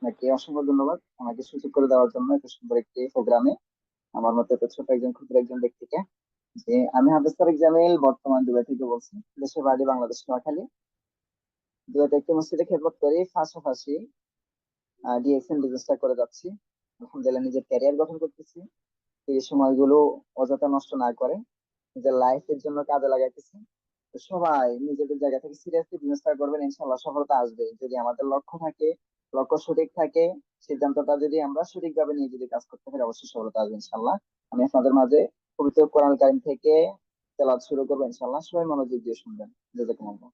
আপনাকে অসংখ্য ধন্যবাদ আমাকে সুযোগ করে দেওয়ার জন্য এত সুন্দর একটি প্রোগ্রামে আমার মতো এত ছোট একজন ক্ষুদ্র একজন ব্যক্তিকে। যে আমি হাফেজ তারেক জামিল বর্তমান দুবাই থেকে বলছি। দেশের বাড়ি বাংলাদেশ নোয়াখালী। দুবাইতে একটি মসজিদে খেদমত করি, পাশাপাশি ডিএক্সএন বিজনেসটা করে যাচ্ছি। আলহামদুলিল্লাহ নিজের ক্যারিয়ার গঠন করতেছি। এই সময়গুলো অযথা নষ্ট না করে নিজের লাইফের জন্য কাজে লাগাইতেছি। তো সবাই নিজেদের জায়গা থেকে সিরিয়াসলি বিজনেসটা করবেন, ইনশাল্লাহ সফলতা আসবে যদি আমাদের লক্ষ্য থাকে, লক্ষ্য সঠিক থাকে। সিদ্ধান্তটা যদি আমরা সঠিকভাবে নিয়ে যদি কাজ করতে পারি, অবশ্যই সফলতা আসবে ইনশাল্লাহ। আমি আপনাদের মাঝে পবিত্র কোরআন কারীম থেকে তেলাওয়াত শুরু করবো ইনশাল্লাহ, সবাই মনোযোগ দিয়ে শুনবেন। জাযাকুমুল্লাহ।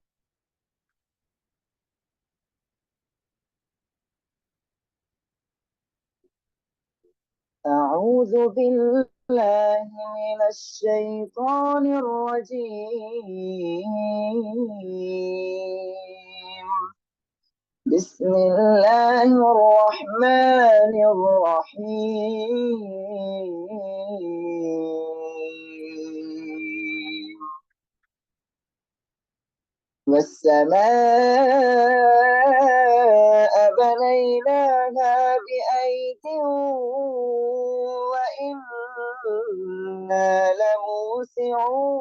أعوذ بالله من الشيطان الرجيم. بسم الله الرحمن الرحيم. والسماء بنيناها بأيد وإنا لموسعون.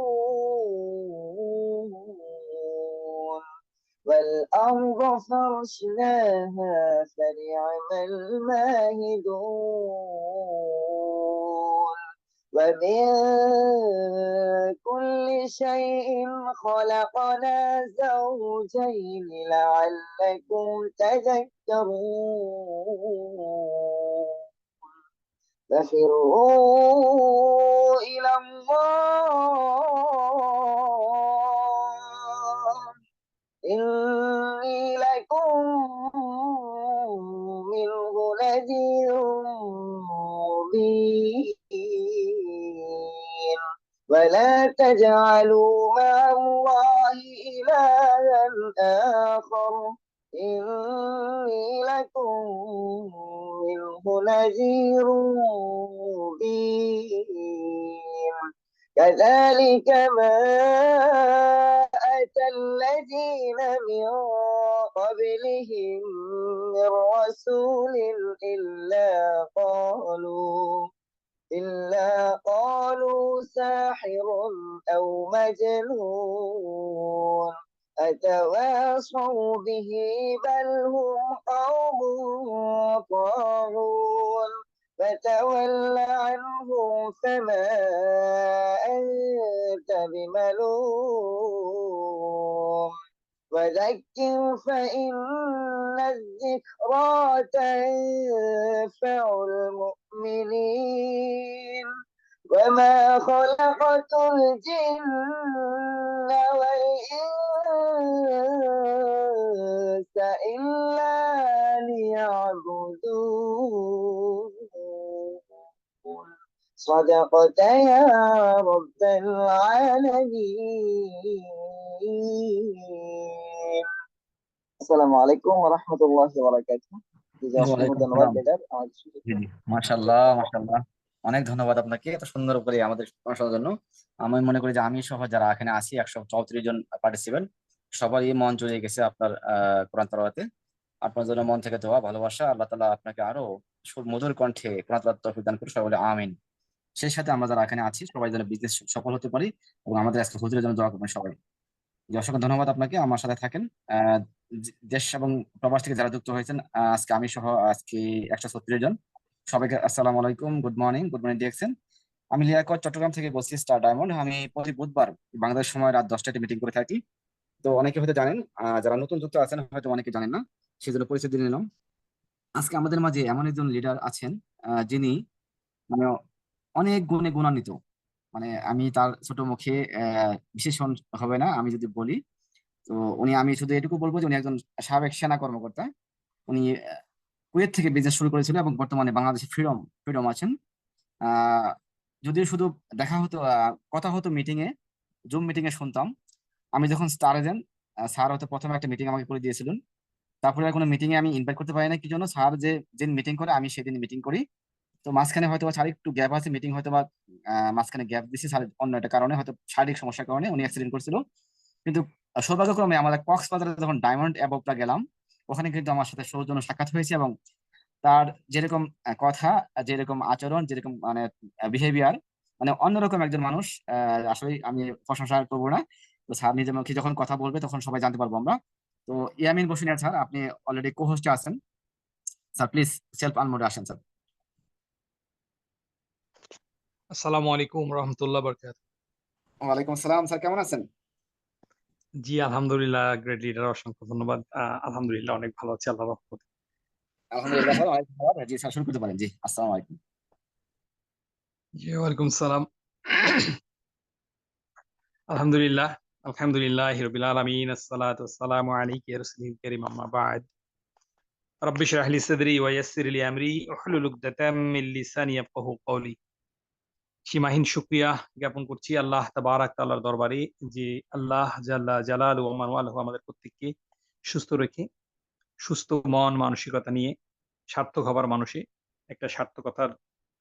والأرض فرشناها فنعم الماهدون. ومن كل شيء خلقنا زوجين لعلكم تذكرون. ففروا إلى الله إني لكم منه نذير مبين. ولا تجعلوا مع الله إلها آخر إني لكم منه نذير مبين. كذلك ما أتى الذين من قبلهم من رسول إلا قالوا ساحر أو مجنون أتواصوا به بل هم قوم طاغون. فتول عنهم فما أنت بملوم وذكر فإن الذكرى تنفع المؤمنين. وما خلقت الجن والإنس إلا ليعبدون. صدقت يا رب العالمين. আসসালামু আলাইকুম ওয়া রাহমাতুল্লাহি ওয়া বারাকাতুহু। জি, অসংখ্য ওয়ালাইকুম ধন্যবাদ সালাম। বেদার আমাকে সুযোগ জি করে জি, সুযোগ মাশাল্লাহ দেওয়ার জন্য। মাশাল্লাহ। অনেক ধন্যবাদ আপনাকে এত সুন্দর করে আমাদের শোনার জন্য। আমি মনে করি যে আমি সহ যারা এখানে আছি 134 জন পার্টিসিপেন্ট, সবারই মন জুড়ে গেছে আপনার কোরআন তেলাওয়াতে। আপনার জন্য মন থেকে দোয়া ভালোবাসা, আল্লাহ তাআলা আপনাকে আরো মধুর কণ্ঠে কোরআন তেলাওয়াত তৌফিক দান করে, সবাই বলে আমিন। সেই সাথে আমরা যারা এখানে আছি সবাই যেন বিজনেস সফল হতে পারি, এবং আমাদের আজকে হুজুরের জন্য দোয়া করবেন সবাই। জি, অসংখ্য ধন্যবাদ আপনাকে, আমার সাথে থাকেন। দেশ এবং প্রবাস থেকে যারা যুক্ত হয়েছেন, আজকে আমি সহ আজকে 136 জন। সবাইকে আসসালামু আলাইকুম, গুড মর্নিং ডিএক্সএন। আমি লিয়াকত চট্টগ্রাম থেকে বলছি, স্টার ডায়মন্ড। আমি প্রতি বুধবার বাংলাদেশ সময় রাত 10টায় মিটিং করে থাকি। তো অনেকে হয়তো জানেন, যারা নতুন যুক্ত আছেন হয়তো অনেকে জানেন না, সেজন্য পরিচয় দিয়ে নিলাম। আজকে আমাদের মাঝে এমন একজন লিডার আছেন, যিনি মানে অনেক গুণে গুণান্বিত। মানে আমি তার ছোট মুখে বিশেষণ হবে না আমি যদি বলি। তো আমি শুধু এটুকু বলবো যে উনি একজন সাবেক সেনা কর্মকর্তা। উনি কুয়েত থেকে বিজনেস শুরু করেছিল এবং বর্তমানে বাংলাদেশে ফ্রিডম ফ্রিডম আছেন। আহ যদিও শুধু দেখা হতো, কথা হতো মিটিং এ, জুম মিটিং এ শুনতাম। আমি যখন স্টার এজেন্ট, স্যার হয়তো প্রথমে একটা মিটিং আমাকে করে দিয়েছিলেন। তারপরে আর কোনো মিটিং এ আমি ইনভাইট করতে পারি না, কি জন্য, স্যার যে যেদিন মিটিং করে আমি সেদিন মিটিং করি। তো মাঝখানে হয়তো বা স্যার একটু গ্যাপ আছে মিটিং, হয়তো বা মাঝখানে গ্যাপ দিচ্ছি স্যার অন্য একটা কারণে, হয়তো শারীরিক সমস্যার কারণে উনি অ্যাক্সিডেন্ট করছিল। কিন্তু সৌভাগ্যক্রমে আমাদের কক্সবাজারে যখন ডায়মন্ড অ্যাবভটা গেলাম, ওখানে কিন্তু আমার সাথে সৌজন্য সাক্ষাৎ হয়েছে এবং তার যেরকম কথা, যেরকম আচরণ, যেরকম মানে বিহেভিয়ার, মানে অন্যরকম একজন মানুষ। আসলে আমি প্রশংসা করবো না, তো স্যার নিজের মুখে যখন কথা বলবে তখন সবাই জানতে পারবো আমরা। তো ইয়ামিন বসুনিয়া স্যার, আপনি অলরেডি কো হোস্টে আছেন। স্যার প্লিজ সেলফ আনমোডে আসেন স্যার। আসসালামু আলাইকুম রহমতুল্লাহ বরকাত। ওয়ালাইকুম আসসালাম স্যার, কেমন আছেন? জি আলহামদুলিল্লাহ, গ্রেট লিডার, অসংখ্য ধন্যবাদ। আলহামদুলিল্লাহ অনেক ভালো আছি আল্লাহর রহমতে। আলহামদুলিল্লাহ স্যার, অনেক ধন্যবাদ। জি স্যার, শুরু করতে পারেন। জি, আসসালামু আলাইকুম। জি ওয়ালাইকুম সালাম। আলহামদুলিল্লাহ, আলহামদুলিল্লাহ রাব্বিল আলামিন, আসসালাতু ওয়াসসালামু আলাইকা ইয়া রাসূলুল কারীম, আম্মা বা'দ। রাব্বি ইশরাহ লি সাদরি ওয়া ইয়াসসির লি আমরি ওহলুল উকদাতাম মিন লিসানি ইয়াফকাহু কওলি। সীমাহীন শুকরিয়া জ্ঞাপন করছি আল্লাহ তাবারাক তাআলার দরবারে, যে আল্লাহ জাল্লা জালালুহু ওয়া মান ওয়ালাহু আমাদের প্রত্যেককে সুস্থ রেখে, সুস্থ মন মানসিকতা নিয়ে সার্থক হবার মানুষে একটা সার্থকতার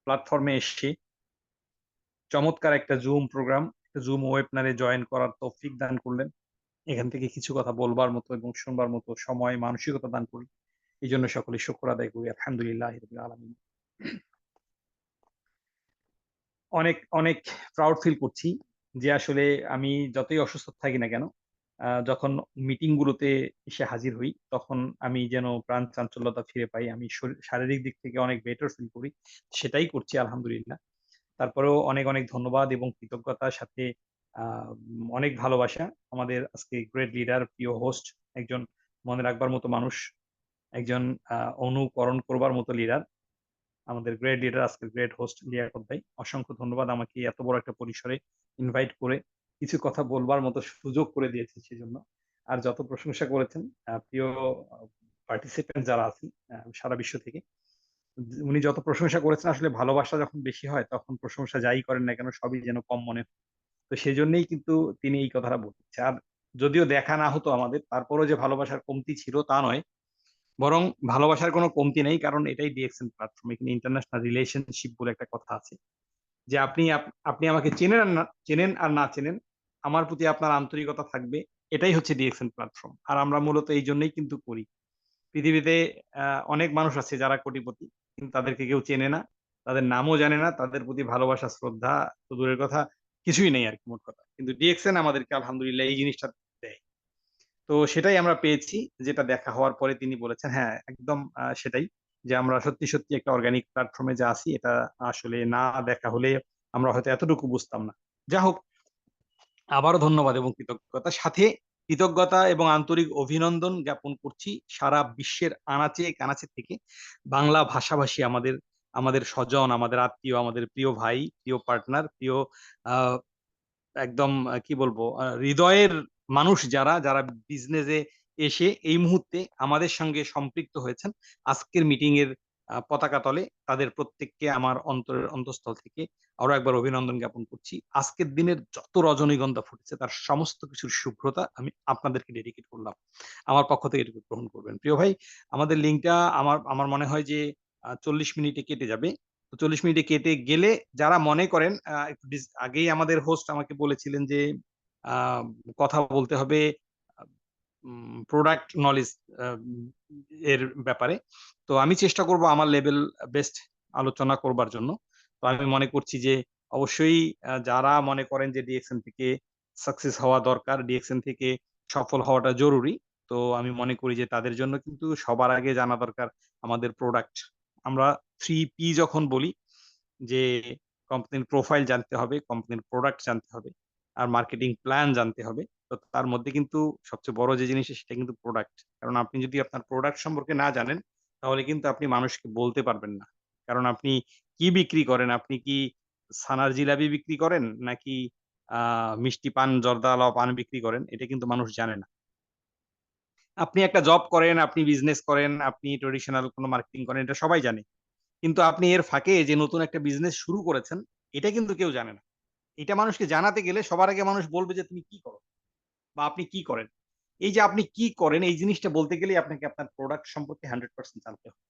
প্ল্যাটফর্মে এসে চমৎকার একটা জুম প্রোগ্রাম, একটা জুম ওয়েবিনারে জয়েন করার তৌফিক দান করলেন। এখান থেকে কিছু কথা বলবার মতো এবং শুনবার মতো সময় মানসিকতা দান করলেন। এই জন্য সকলে শুকর আদায় করি আলহামদুলিল্লাহ রাব্বিল আলামিন। অনেক অনেক প্রাউড ফিল করছি যে আসলে আমি যতই অসুস্থ থাকি না কেন, যখন মিটিং গুলোতে এসে হাজির হই তখন আমি যেন প্রাণ চাঞ্চল্যতা ফিরে পাই। আমি শারীরিক দিক থেকে অনেক বেটার ফিল করি। সেটাই করছি আলহামদুলিল্লাহ। তারপরেও অনেক অনেক ধন্যবাদ এবং কৃতজ্ঞতার সাথে অনেক ভালোবাসা আমাদের আজকে গ্রেট লিডার, প্রিয় হোস্ট, একজন মনে রাখবার মতো মানুষ, একজন অনুকরণ করবার মতো লিডার, আমাদের গ্রেট লিডার, আজকের গ্রেট হোস্ট লিয়াকত ভাই। অসংখ্য ধন্যবাদ আমাকে এত বড় একটা পরিসরে ইনভাইট করে কিছু কথা বলবার মতো সুযোগ করে দিয়েছেন সেজন্য। আর যত প্রশংসা করেছেন প্রিয় পার্টিসিপেন্ট যারা আছেন সারা বিশ্ব থেকে, উনি যত প্রশংসা করেছেন, আসলে ভালোবাসা যখন বেশি হয় তখন প্রশংসা যাই করেন না কেন সবই যেন কম মনে হয়। তো সেজন্যই কিন্তু তিনি এই কথাটা বলছে। আর যদিও দেখা না হতো আমাদের, তারপরেও যে ভালোবাসার কমতি ছিল তা নয়, বরং ভালোবাসার কোনো কমতি নেই, কারণ এটাই ডিএক্সএন প্ল্যাটফর্ম। এখানে ইন্টারন্যাশনাল রিলেশনশিপ বলে একটা কথা আছে, যে আপনি আমাকে চেনেন আর না চেনেন, আমার প্রতি আপনার আন্তরিকতা থাকবে। এটাই হচ্ছে ডিএক্সএন প্ল্যাটফর্ম। আর আমরা মূলত এই জন্যই কিন্তু করি। পৃথিবীতে অনেক মানুষ আছে যারা কোটিপতি, কিন্তু তাদেরকে কেউ চেনে না, তাদের নামও জানে না, তাদের প্রতি ভালোবাসা শ্রদ্ধা তো দূরের কথা, কিছুই নেই আর কি, মোট কথা। কিন্তু ডিএক্সএন আমাদেরকে আলহামদুলিল্লাহ এই জিনিসটা দেয়। তো সেটাই আমরা পেয়েছি, যেটা দেখা হওয়ার পরে তিনি বলেছেন হ্যাঁ একদম সেটাই, যে আমরা সত্যি সত্যি একটা অর্গানিক প্ল্যাটফর্মে যে আছি, এটা আসলে না দেখা হলে আমরা হয়তো এতটুকু বুঝতাম না। যা হোক, আবারও ধন্যবাদ এবং কৃতজ্ঞতার সাথে কৃতজ্ঞতা এবং আন্তরিক অভিনন্দন জ্ঞাপন করছি সারা বিশ্বের আনাচে কানাচে থেকে বাংলা ভাষাভাষী আমাদের আমাদের স্বজন, আমাদের আত্মীয়, আমাদের প্রিয় ভাই, প্রিয় পার্টনার, প্রিয় আহ একদম কি বলবো, হৃদয়ের মানুষ যারা যারা বিজনেসে এসে এই মুহূর্তে আমাদের সঙ্গে সম্পৃক্ত হয়েছেন আজকের মিটিং এর পতাকা তলে, তাদের প্রত্যেককে আমার অন্তরের অন্তঃস্থল থেকে আরো একবার অভিনন্দন জ্ঞাপন করছি। আজকের দিনের যত রজনীগন্ধা ফুটেছে তার সমস্ত কিছুর শুভ্রতা আমি আপনাদেরকে ডেডিকেট করলাম। আমার পক্ষ থেকে এটুকু গ্রহণ করবেন। প্রিয় ভাই, আমাদের লিঙ্কটা আমার আমার মনে হয় যে 40 মিনিটে কেটে যাবে। তো 40 মিনিটে কেটে গেলে যারা মনে করেন, একটু আগেই আমাদের হোস্ট আমাকে বলেছিলেন যে আহ, কথা বলতে হবে প্রোডাক্ট নলেজ এর ব্যাপারে। তো আমি চেষ্টা করব আমার লেভেল বেস্ট আলোচনা করবার জন্য। তো আমি মনে করছি যে অবশ্যই যারা মনে করেন যে ডিএক্সএন থেকে সাকসেস হওয়া দরকার, ডিএক্সএন থেকে সফল হওয়াটা জরুরি, তো আমি মনে করি যে তাদের জন্য কিন্তু সবার আগে জানা দরকার আমাদের প্রোডাক্ট। আমরা 3P যখন বলি, যে কোম্পানির প্রোফাইল জানতে হবে, কোম্পানির প্রোডাক্ট জানতে হবে, আর মার্কেটিং প্ল্যান জানতে হবে। তো তার মধ্যে কিন্তু সবচেয়ে বড় যে জিনিস সেটা কিন্তু প্রোডাক্ট। কারণ আপনি যদি আপনার প্রোডাক্ট সম্পর্কে না জানেন, তাহলে কিন্তু আপনি মানুষকে বলতে পারবেন না। কারণ আপনি কি বিক্রি করেন? আপনি কি ছানার জিলাপি বিক্রি করেন, নাকি মিষ্টি পান, জর্দা লাও পান বিক্রি করেন? এটা কিন্তু মানুষ জানে না। আপনি একটা জব করেন, আপনি বিজনেস করেন, আপনি ট্রেডিশনাল কোনো মার্কেটিং করেন, এটা সবাই জানে। কিন্তু আপনি এর ফাঁকে যে নতুন একটা বিজনেস শুরু করেছেন, এটা কিন্তু কেউ জানে না। এটা মানুষকে জানাতে গেলে সবার আগে মানুষ বলবে যে তুমি কি করো বা আপনি কি করেন। এই যে আপনি কি করেন এই জিনিসটা বলতে গেলেই আপনাকে আপনার প্রোডাক্ট সম্পর্কে 100% জানতে হবে।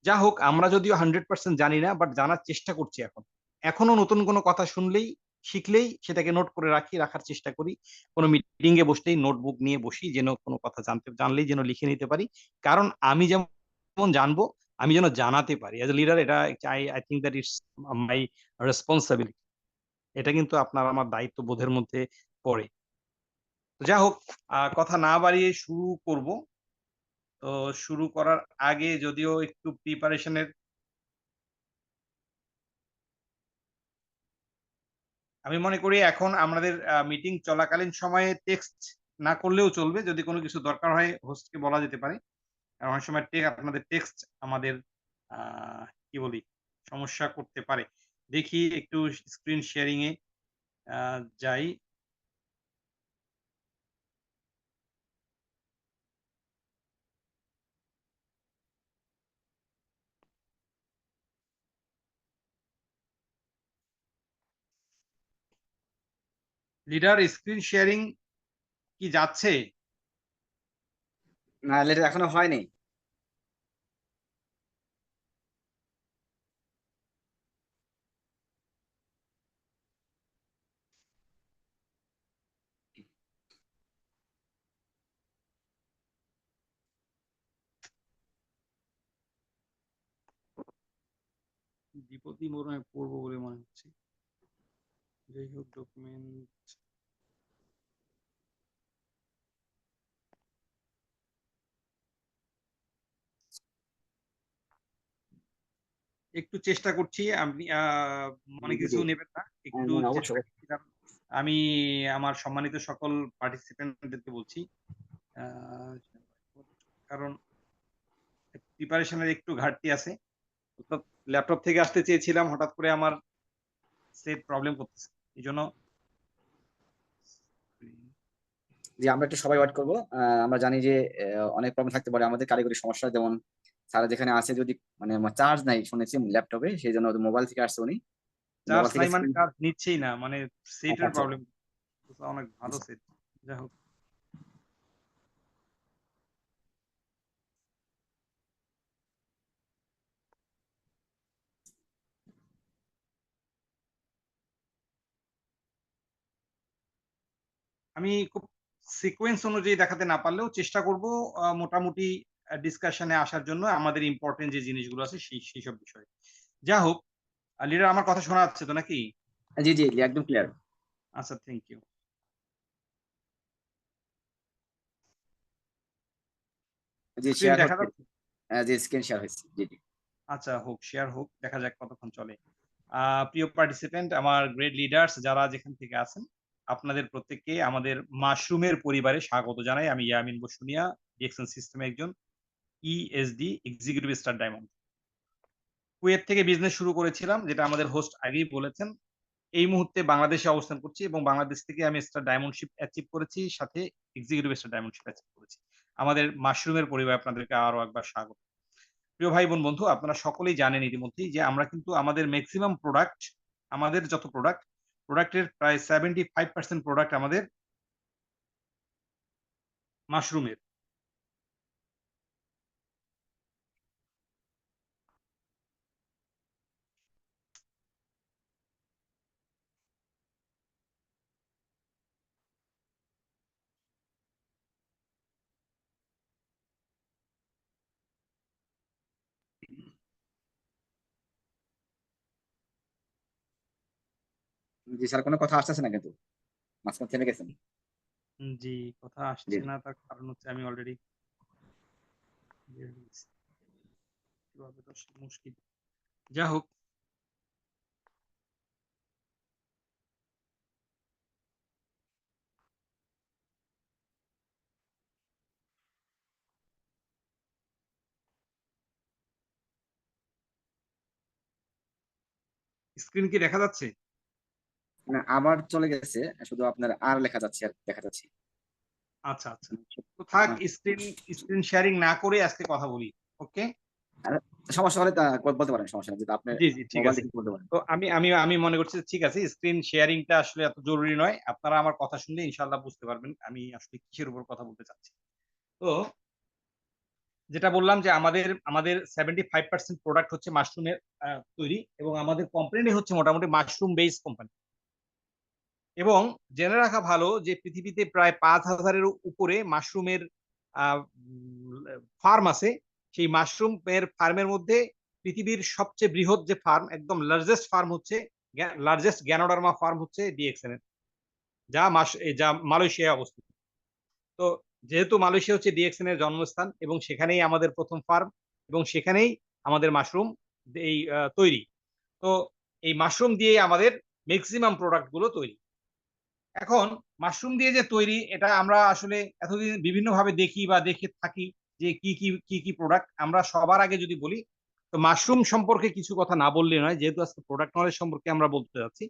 যা হোক, আমরা যদিও 100% জানি না, বাট জানার চেষ্টা করছি এখন। এখনো নতুন কোনো কথা শুনলেই, শিখলেই সেটাকে নোট করে রাখার চেষ্টা করি। কোনো মিটিং এ বসলেই নোটবুক নিয়ে বসি, যেন কোনো কথা জানলেই যেন লিখে নিতে পারি। কারণ আমি যেমন জানবো, আমি যেন জানাতে পারি অ্যাজ এ লিডার। এটা I think that it's my responsibility. এটা কিন্তু আপনার আমার দায়িত্ববোধের মধ্যে পড়ে। তো যা হোক, কথা না বাড়িয়ে শুরু করব। তো শুরু করার আগে যদিও একটু প্রিপারেশনের আমি মনে করি এখন আমাদের মিটিং চলাকালীন সময়ে টেক্সট না করলেও চলবে। যদি কোনো কিছু দরকার হয় হোস্টকে বলা যেতে পারে। কারণ অনেক সময় আপনাদের টেক্সট আমাদের আ কি বলি সমস্যা করতে পারে। দেখি একটু স্ক্রিন শেয়ারিং এ আ যাই। লিডার স্ক্রিন শেয়ারিং কি যাচ্ছে? না, লেটার এখনো হয়নি। বিপদই মনে হয় পড়বো বলে মনে হচ্ছে। যাই হোক ডকুমেন্ট একটু চেষ্টা করছি। আপনি মনে জি, কিছু জি। নেবেন না। হ্যাঁ, একটু না, না, চেষ্টা অবশ্যই। করছি কারণ আমি আমার সম্মানিত সকল পার্টিসিপেন্টদেরকে বলছি। আ কারণ প্রিপারেশন এর একটু ঘাটতি আছে। অর্থাৎ ল্যাপটপ থেকে আসতে চেয়েছিলাম, হঠাৎ করে আমার সেট প্রবলেম করতেছে। এজন্য জি, আমরা একটু সবাই ওয়েট করবো। আমরা জানি যে অনেক প্রবলেম থাকতে পারে আমাদের কারিগরি সমস্যা, যেমন স্যার যেখানে আছে যদি মানে চার্জ নাই শুনেছি ল্যাপটপে, সেই জন্য মোবাইল থেকে আসছে উনি। চার্জ মোবাইল থেকে নাই মানে চার্জ নিচ্ছেই না। মানে আচ্ছা, সেটের আচ্ছা। প্রবলেম। অনেক ভালো সেট। যাই হোক। আমি খুব সিকোয়েন্স অনুযায়ী দেখাতে না পারলেও চেষ্টা করব মোটামুটি ডিসকাশনে আসার জন্য আমাদের ইম্পোর্টেন্ট যে জিনিসগুলো আছে সেইসব বিষয়ে। যা হোক, লিডার আমার কথা শোনা যাচ্ছে তো নাকি? জি, জি, জি, একদম ক্লিয়ার। আচ্ছা, থ্যাংক ইউ। জি, স্ক্রিন শেয়ার দেখা হচ্ছে। যাচ্ছে? জি, স্ক্রিন শেয়ার হয়েছে। জি, জি। আচ্ছা, হোক, শেয়ার হোক। দেখা যাক কতক্ষণ চলে। প্রিয় পার্টিসিপেন্ট, আমার গ্রেট লিডার্স যারা যেখান থেকে আছেন, আপনাদের প্রত্যেককে আমাদের মাশরুমের পরিবারে স্বাগত জানাই। আমি ইয়ামিন বসুনিয়া, ডিএকশন সিস্টেমে একজন ESD executive star diamond. Kuwait থেকে বিজনেস শুরু করেছিলাম, যেটা আমাদের হোস্ট আগেই বলেছেন। এই মুহূর্তে বাংলাদেশে অবস্থান করছি এবং বাংলাদেশ থেকে আমি স্টার ডায়মন্ডশিপ অ্যাচিভ করেছি, সাথে এক্সিকিউটিভ স্টার ডায়মন্ডশিপ অ্যাচিভ করেছি। আমাদের মাশরুমের পরিবারে আপনাদেরকে আরো একবার স্বাগত। প্রিয় ভাই বোন বন্ধু, আপনারা সকলেই জানেন ইতিমধ্যেই যে আমরা কিন্তু আমাদের মেক্সিমাম প্রোডাক্ট, আমাদের যত প্রোডাক্টের প্রায় 75% প্রোডাক্ট আমাদের মাশরুমের। জি স্যার, কোনো কথা আসতেছে না কিন্তু, মাঝখানে থেমে গেছেন। জি, কথা জি, আসছে না, তার কারণ হচ্ছে আমি অলরেডি বের হয়ে গেছি। কিভাবে তো মুশকিল। যা হোক, স্ক্রিন কি দেখা যাচ্ছে? মানে আবার চলে গেছে, শুধু আপনার আর লেখা যাচ্ছে আর দেখা যাচ্ছে। আচ্ছা, আচ্ছা। তো থাক, হ্যাঁ। স্ক্রিন শেয়ারিং না করে আজকে কথা বলি। ওকে? আর সমস্যা হলে তা বলতে পারেন, সমস্যা নেই, যেটা আপনি জি, জি, ঠিক মোবাইল আছে। থেকে বলতে পারেন। তো আমি মনে করছি যে ঠিক আছে, স্ক্রিন শেয়ারিং টা আসলে এত জরুরি নয়। আপনারা আমার কথা শুনলে ইনশাআল্লাহ বুঝতে পারবেন আমি আসলে কিসের উপর কথা বলতে চাচ্ছি। তো যেটা বললাম যে আমাদের 75% প্রোডাক্ট হচ্ছে মাশরুমের তৈরি এবং আমাদের কোম্পানি হচ্ছে মোটামুটি মাশরুম বেসড কোম্পানি। এবং জেনে রাখা ভালো যে পৃথিবীতে প্রায় ৫,০০০ এর উপরে মাশরুমের আ ফার্ম আছে সেই মাশরুম এর ফার্মের মধ্যে পৃথিবীর সবচেয়ে বৃহৎ যে ফার্ম, একদম লার্জেস্ট ফার্ম হচ্ছে, লার্জেস্ট গ্যানোডার্মা ফার্ম হচ্ছে ডিএক্সএন এর, যা মালয়েশিয়ায় অবস্থিত। তো যেহেতু মালয়েশিয়া হচ্ছে ডিএক্সএন এর জন্মস্থান এবং সেখানেই আমাদের প্রথম ফার্ম এবং সেখানেই আমাদের মাশরুম এই তৈরি। তো এই মাশরুম দিয়ে আমাদের ম্যাক্সিমাম প্রোডাক্ট গুলো তৈরি। এখন মাশরুম দিয়ে যে তৈরি, এটা আমরা আসলে এতদিন বিভিন্ন ভাবে দেখি বা দেখে থাকি যে কি প্রোডাক্ট। আমরা সবার আগে যদি বলি, তো মাশরুম সম্পর্কে কিছু কথা না বললে নয়, যেহেতু আজকে প্রোডাক্ট নলেজ সম্পর্কে আমরা বলতে যাচ্ছি।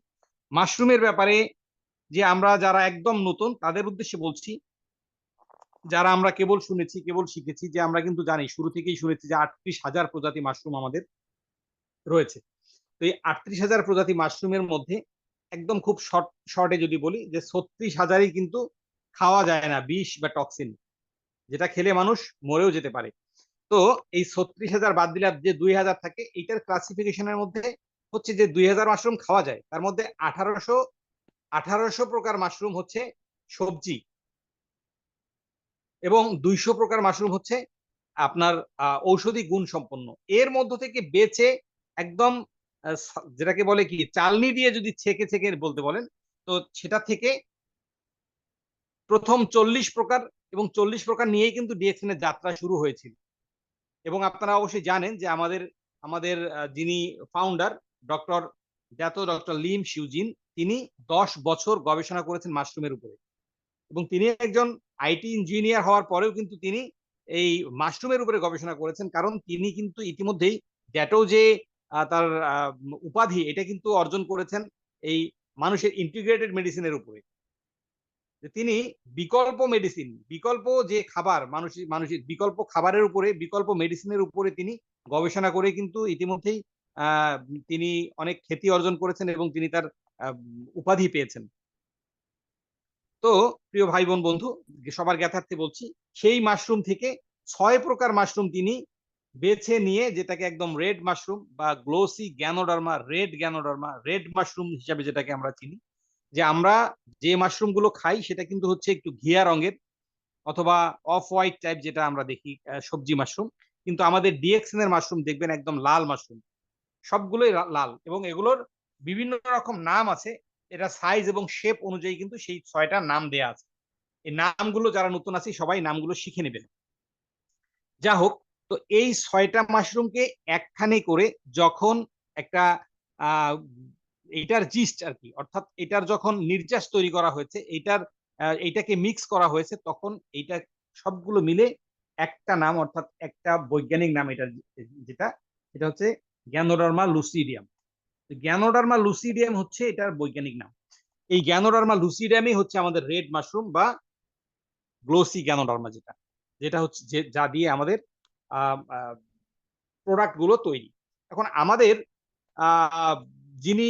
মাশরুমের ব্যাপারে যে আমরা যারা একদম নতুন তাদের উদ্দেশ্যে বলছি, যারা আমরা কেবল শুনেছি, কেবল শিখেছি, যে আমরা কিন্তু জানি, শুরু থেকেই শুনেছি যে 38,000 প্রজাতি মাশরুম আমাদের রয়েছে। তো এই 38,000 প্রজাতি মাশরুমের মধ্যে একদম খুব শর্টে যদি বলি, যে 36,000ই কিন্তু খাওয়া যায় না, বিষ বা টক্সিন, যেটা খেলে মানুষ মরেও যেতে পারে। তো এই 36,000 বাদ দিলে যে 2,000 থাকে, এইটার ক্লাসিফিকেশনের মধ্যে হচ্ছে যে 2,000 মাশরুম খাওয়া যায়, তার মধ্যে 1800 প্রকার মাশরুম হচ্ছে সবজি এবং 200 প্রকার মাশরুম হচ্ছে আপনার ঔষধি গুণ সম্পন্ন। এর মধ্য থেকে বেছে একদম যেটাকে বলে কি চালনি দিয়ে যদি ছেঁকে ছেঁকে বলতে বলেন, তো সেটা থেকে প্রথম 40 প্রকার, এবং 40 প্রকার নিয়েই কিন্তু ডিএক্সএন এর যাত্রা শুরু হয়েছিল। এবং আপনারা অবশ্যই জানেন যে আমাদের আমাদের যিনি ফাউন্ডার ডক্টর লিম শিউজিন, তিনি 10 বছর গবেষণা করেছেন মাশরুমের উপরে, এবং তিনি একজন আইটি ইঞ্জিনিয়ার হওয়ার পরেও কিন্তু তিনি এই মাশরুমের উপরে গবেষণা করেছেন, কারণ তিনি কিন্তু ইতিমধ্যেই ড্যাটো যে তার উপাধি, এটা কিন্তু অর্জন করেছেন এই মানুষের ইন্টিগ্রেটেড মেডিসিনের উপরে। তিনি বিকল্প মেডিসিন, বিকল্প যে খাবার, মানুষের বিকল্প খাবারের উপরে, বিকল্প মেডিসিনের উপরে তিনি গবেষণা করে কিন্তু ইতিমধ্যেই তিনি অনেক খ্যাতি অর্জন করেছেন এবং তিনি তার উপাধি পেয়েছেন। তো প্রিয় ভাই বোন বন্ধু, সবার জ্ঞাতার্থে বলছি, সেই মাশরুম থেকে 6 প্রকার মাশরুম তিনি বেছে নিয়ে, যেটাকে একদম রেড মাশরুম বা গ্লোসি গ্যানোডার্মা, রেড মাশরুম হিসাবে যেটাকে আমরা চিনি, যে আমরা যে মাশরুম গুলো খাই সেটা কিন্তু হচ্ছে একটু ঘিয়া রঙের অথবা অফ হোয়াইট টাইপ, যেটা আমরা দেখি সবজি মাশরুম, কিন্তু আমাদের ডিএক্সএন এর মাশরুম দেখবেন একদম লাল মাশরুম, সবগুলোই লাল, এবং এগুলোর বিভিন্ন রকম নাম আছে। এটা সাইজ এবং শেপ অনুযায়ী কিন্তু সেই 6টা নাম দেয়া আছে। এই নামগুলো যারা নতুন আছে সবাই নামগুলো শিখে নেবেন। যা হোক, তো এই 6টা মাশরুমকে একখানে করে যখন একটা আহ এইটার জিস্ট আর কি, অর্থাৎ এটার যখন নির্যাস তৈরি করা হয়েছে, এইটাকে মিক্স করা হয়েছে, তখন এইটা সবগুলো মিলে একটা নাম, অর্থাৎ একটা বৈজ্ঞানিক নাম এটার, যেটা এটা হচ্ছে গ্যানোডার্মা লুসিডিয়াম। গ্যানোডার্মা লুসিডিয়াম হচ্ছে এটার বৈজ্ঞানিক নাম। এই গ্যানোডার্মা লুসিডিয়ামই হচ্ছে আমাদের রেড মাশরুম বা গ্লোসি গ্যানোডার্মা, যেটা যেটা হচ্ছে যা দিয়ে আমাদের প্রোডাক্ট গুলো তৈরি। এখন আমাদের যিনি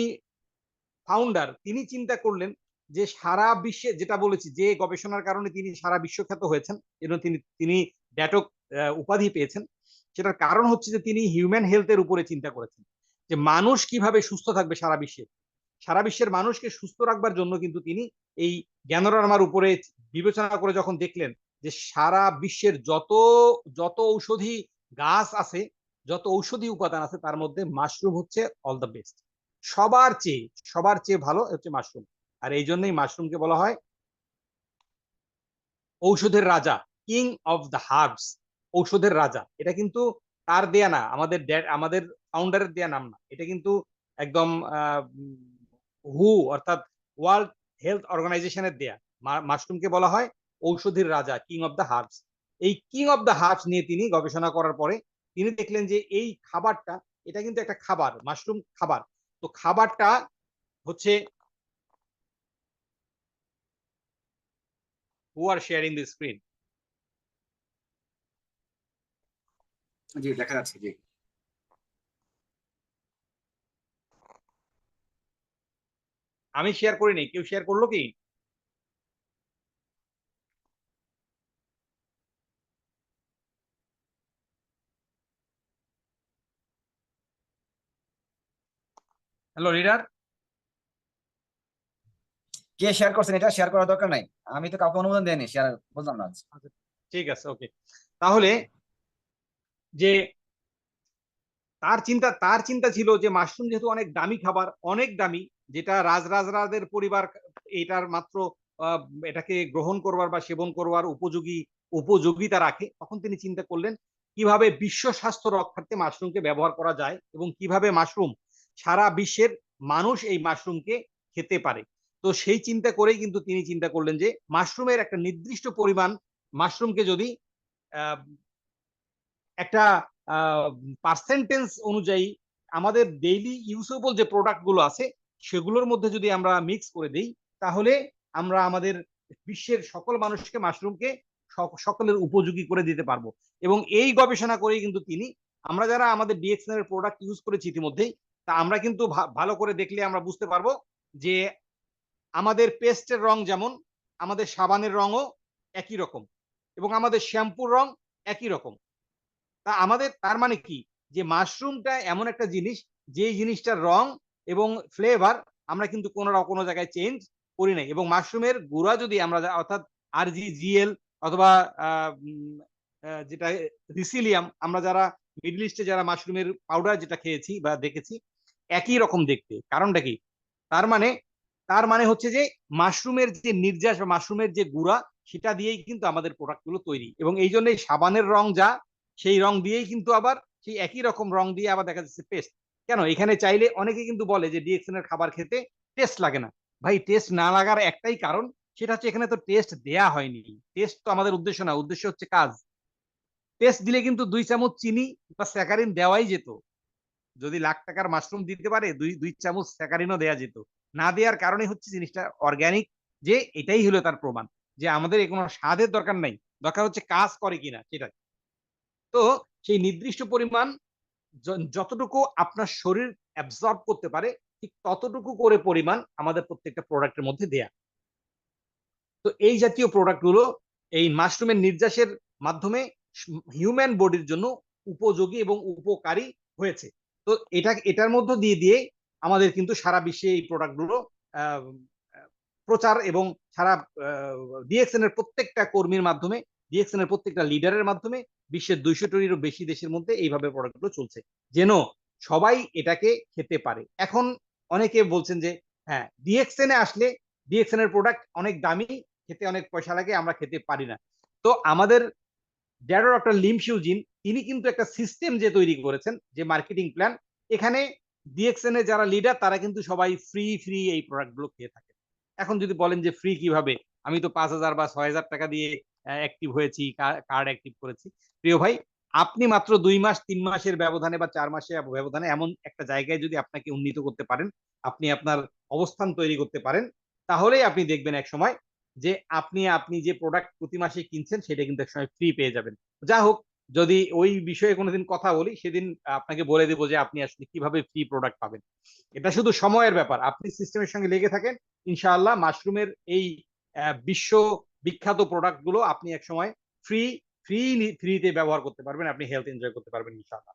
ফাউন্ডার, তিনি চিন্তা করলেন যে সারা বিশ্বে, যেটা বলেছি যে গবেষণার কারণে তিনি সারা বিশ্বখ্যাত হয়েছেন এবং তিনি ড্যাটক উপাধি পেয়েছেন, সেটার কারণ হচ্ছে যে তিনি হিউম্যান হেলথের উপরে চিন্তা করেছেন, যে মানুষ কিভাবে সুস্থ থাকবে সারা বিশ্বের মানুষকে সুস্থ রাখবার জন্য কিন্তু তিনি এই গ্যানোডার্মার উপরে বিবেচনা করে যখন দেখলেন যে সারা বিশ্বের যত ঔষধি গাছ আছে, যত ঔষধি উপাদান আছে, তার মধ্যে মাশরুম হচ্ছে অল দ্য বেস্ট, সবার চেয়ে ভালো হচ্ছে মাশরুম। আর এই জন্যই মাশরুমকে বলা হয় ঔষধের রাজা, কিং অফ দ্য হার্বস, ঔষধের রাজা। এটা কিন্তু তার দেয়া না, আমাদের ফাউন্ডারের দেয়া নাম না, এটা কিন্তু একদম অর্থাৎ ওয়ার্ল্ড হেলথ অর্গানাইজেশনের দেয়া। মাশরুমকে বলা হয় ঔষধের রাজা, কিং অফ দ্য হার্বস। এই কিং অফ দ্য হার্বস নিয়ে তিনি গবেষণা করার পরে তিনি দেখলেন যে এই খাবারটা, এটা কিন্তু একটা খাবার, মাশরুম খাবার। তো খাবারটা হচ্ছে, হু আর শেয়ারিং দ্য স্ক্রিন? জি, দেখা যাচ্ছে। জি, আমি শেয়ার করিনি, কেউ শেয়ার করলো কি? Hello reader. কে শেয়ার করছেন? এটা শেয়ার করার দরকার নাই, আমি তো কাউকে অনুমোদন দেয়নি শেয়ার, বুঝলাম না। ঠিক আছে, ওকে। তাহলে যে তার চিন্তা ছিল যে মাশরুম যেহেতু অনেক দামি খাবার, অনেক দামি, যেটা রাজরাজরাদের পরিবার এটার মাত্র এটাকে গ্রহণ করবার বা সেবন করবার উপযোগিতা রাখে, তখন তিনি চিন্তা করলেন কিভাবে বিশ্ব স্বাস্থ্য রক্ষার্থে মাশরুমকে ব্যবহার করা যায় এবং কিভাবে মাশরুম সারা বিশ্বের মানুষ এই মাশরুমকে খেতে পারে। তো সেই চিন্তা করেই কিন্তু তিনি চিন্তা করলেন যে মাশরুমের একটা নির্দিষ্ট পরিমাণ মাশরুমকে যদি আহ, একটা পার্সেন্টেজ অনুযায়ী আমাদের ডেইলি ইউজেবল যে প্রোডাক্ট গুলো আছে সেগুলোর মধ্যে যদি আমরা মিক্স করে দেই, তাহলে আমরা আমাদের বিশ্বের সকল মানুষকে মাশরুমকে সকলের উপযোগী করে দিতে পারবো। এবং এই গবেষণা করেই কিন্তু তিনি, আমরা যারা আমাদের ডিএক্সএন এর প্রোডাক্ট ইউজ করেছি ইতিমধ্যেই, তা আমরা কিন্তু ভালো করে দেখলে আমরা বুঝতে পারবো যে আমাদের পেস্টের রং যেমন, আমাদের সাবানের রঙও একই রকম এবং আমাদের শ্যাম্পুর রং একই রকম। তার মানে কি, যে মাশরুমটা এমন একটা জিনিস, যে জিনিসটার রং এবং ফ্লেভার আমরা কিন্তু কোনো জায়গায় চেঞ্জ করি নাই। এবং মাশরুমের গুঁড়া যদি আমরা অর্থাৎ RGGL অথবা যেটা রিসিলিয়াম, আমরা যারা মিডল ইস্টে যারা মাশরুমের পাউডার যেটা খেয়েছি বা দেখেছি, একই রকম দেখতে। কারণটা কি? তার মানে হচ্ছে যে মাশরুমের যে নির্যাস বা মাশরুমের যে গুঁড়া, সেটা দিয়েই কিন্তু আমাদের প্রোডাক্ট গুলো তৈরি। এবং এই জন্যই সাবানের রং যা, সেই রং দিয়েই কিন্তু আবার সেই একই রকম রং দিয়ে আবার দেখা যাচ্ছে পেস্ট। কেন এখানে চাইলে অনেকে কিন্তু বলে যে ডিএক্সএন এর খাবার খেতে টেস্ট লাগে না। ভাই, টেস্ট না লাগার একটাই কারণ, সেটা হচ্ছে এখানে তো টেস্ট দেয়া হয়নি। টেস্ট তো আমাদের উদ্দেশ্য না, উদ্দেশ্য হচ্ছে কাজ। টেস্ট দিলে কিন্তু 2 চামচ চিনি বা স্যাকারিন দেওয়াই যেত। যদি লাখ টাকার মাশরুম দিতে পারে, দুই চামচ স্যাকারিনও দেয়া যেত। না দেওয়ার কারণে হচ্ছে জিনিসটা অর্গানিক, যে এটাই হলো তার প্রমাণ যে আমাদের কোনো স্বাদের দরকার নাই, দরকার হচ্ছে কাজ করে কিনা সেটা। তো সেই নির্দিষ্ট পরিমাণ যতটুকু আপনার শরীর অ্যাবজর্ব করতে পারে, ঠিক ততটুকু করে পরিমাণ আমাদের প্রত্যেকটা প্রোডাক্টের মধ্যে দেয়া। তো এই জাতীয় প্রোডাক্টগুলো এই মাশরুমের নির্যাসের মাধ্যমে হিউম্যান বডির জন্য উপযোগী এবং উপকারী হয়েছে। তো এটার মধ্য দিয়ে আমাদের কিন্তু সারা বিশ্বে এই প্রোডাক্টগুলো প্রচার এবং সারা ডিএক্সএন এর প্রত্যেকটা কর্মীর মাধ্যমে, ডিএক্সএন এর প্রত্যেকটা লিডারের মাধ্যমে বিশ্বের 200টিরও বেশি দেশের মধ্যে এইভাবে প্রোডাক্টগুলো চলছে, যেন সবাই এটাকে খেতে পারে। এখন অনেকে বলছেন যে হ্যাঁ, ডিএক্সএন এ আসলে ডিএক্সএন এর প্রোডাক্ট অনেক দামি, খেতে অনেক পয়সা লাগে, আমরা খেতে পারি না। তো আমাদের ডক্টর লিম শিউজিন, তিনি কিন্তু একটা সিস্টেম যে তৈরি করেছেন, যে মার্কেটিং প্ল্যান, এখানে ডিএক্সএন এর যারা লিডার তারা কিন্তু সবাই ফ্রি এই প্রোডাক্ট গুলো খেয়ে থাকে। এখন যদি বলেন যে ফ্রি কিভাবে, আমি তো 5,000 বা 6,000 টাকা দিয়ে অ্যাক্টিভ হয়েছি, কার্ড অ্যাক্টিভ করেছি। প্রিয় ভাই, আপনি মাত্র 2 মাস 3 মাসের ব্যবধানে বা 4 মাসের ব্যবধানে এমন একটা জায়গায় যদি আপনাকে উন্নীত করতে পারেন, আপনি আপনার অবস্থান তৈরি করতে পারেন, তাহলেই আপনি দেখবেন এক সময় যে আপনি যে প্রোডাক্ট প্রতি মাসে কিনছেন সেটা কিন্তু একসময় ফ্রি পেয়ে যাবেন। যা হোক, যদি ওই বিষয়ে কোনোদিন কথা বলি, সেদিন আপনাকে বলে দেবো যে আপনি আসলে কিভাবে ফ্রি প্রোডাক্ট পাবেন। এটা শুধু সময়ের ব্যাপার, আপনি সিস্টেমের সঙ্গে লেগে থাকেন, ইনশাআল্লাহ মাশরুমের এই বিশ্ব বিখ্যাত প্রোডাক্ট গুলো আপনি এক সময় ফ্রিতে ব্যবহার করতে পারবেন, আপনি হেলথ এনজয় করতে পারবেন ইনশাআল্লাহ।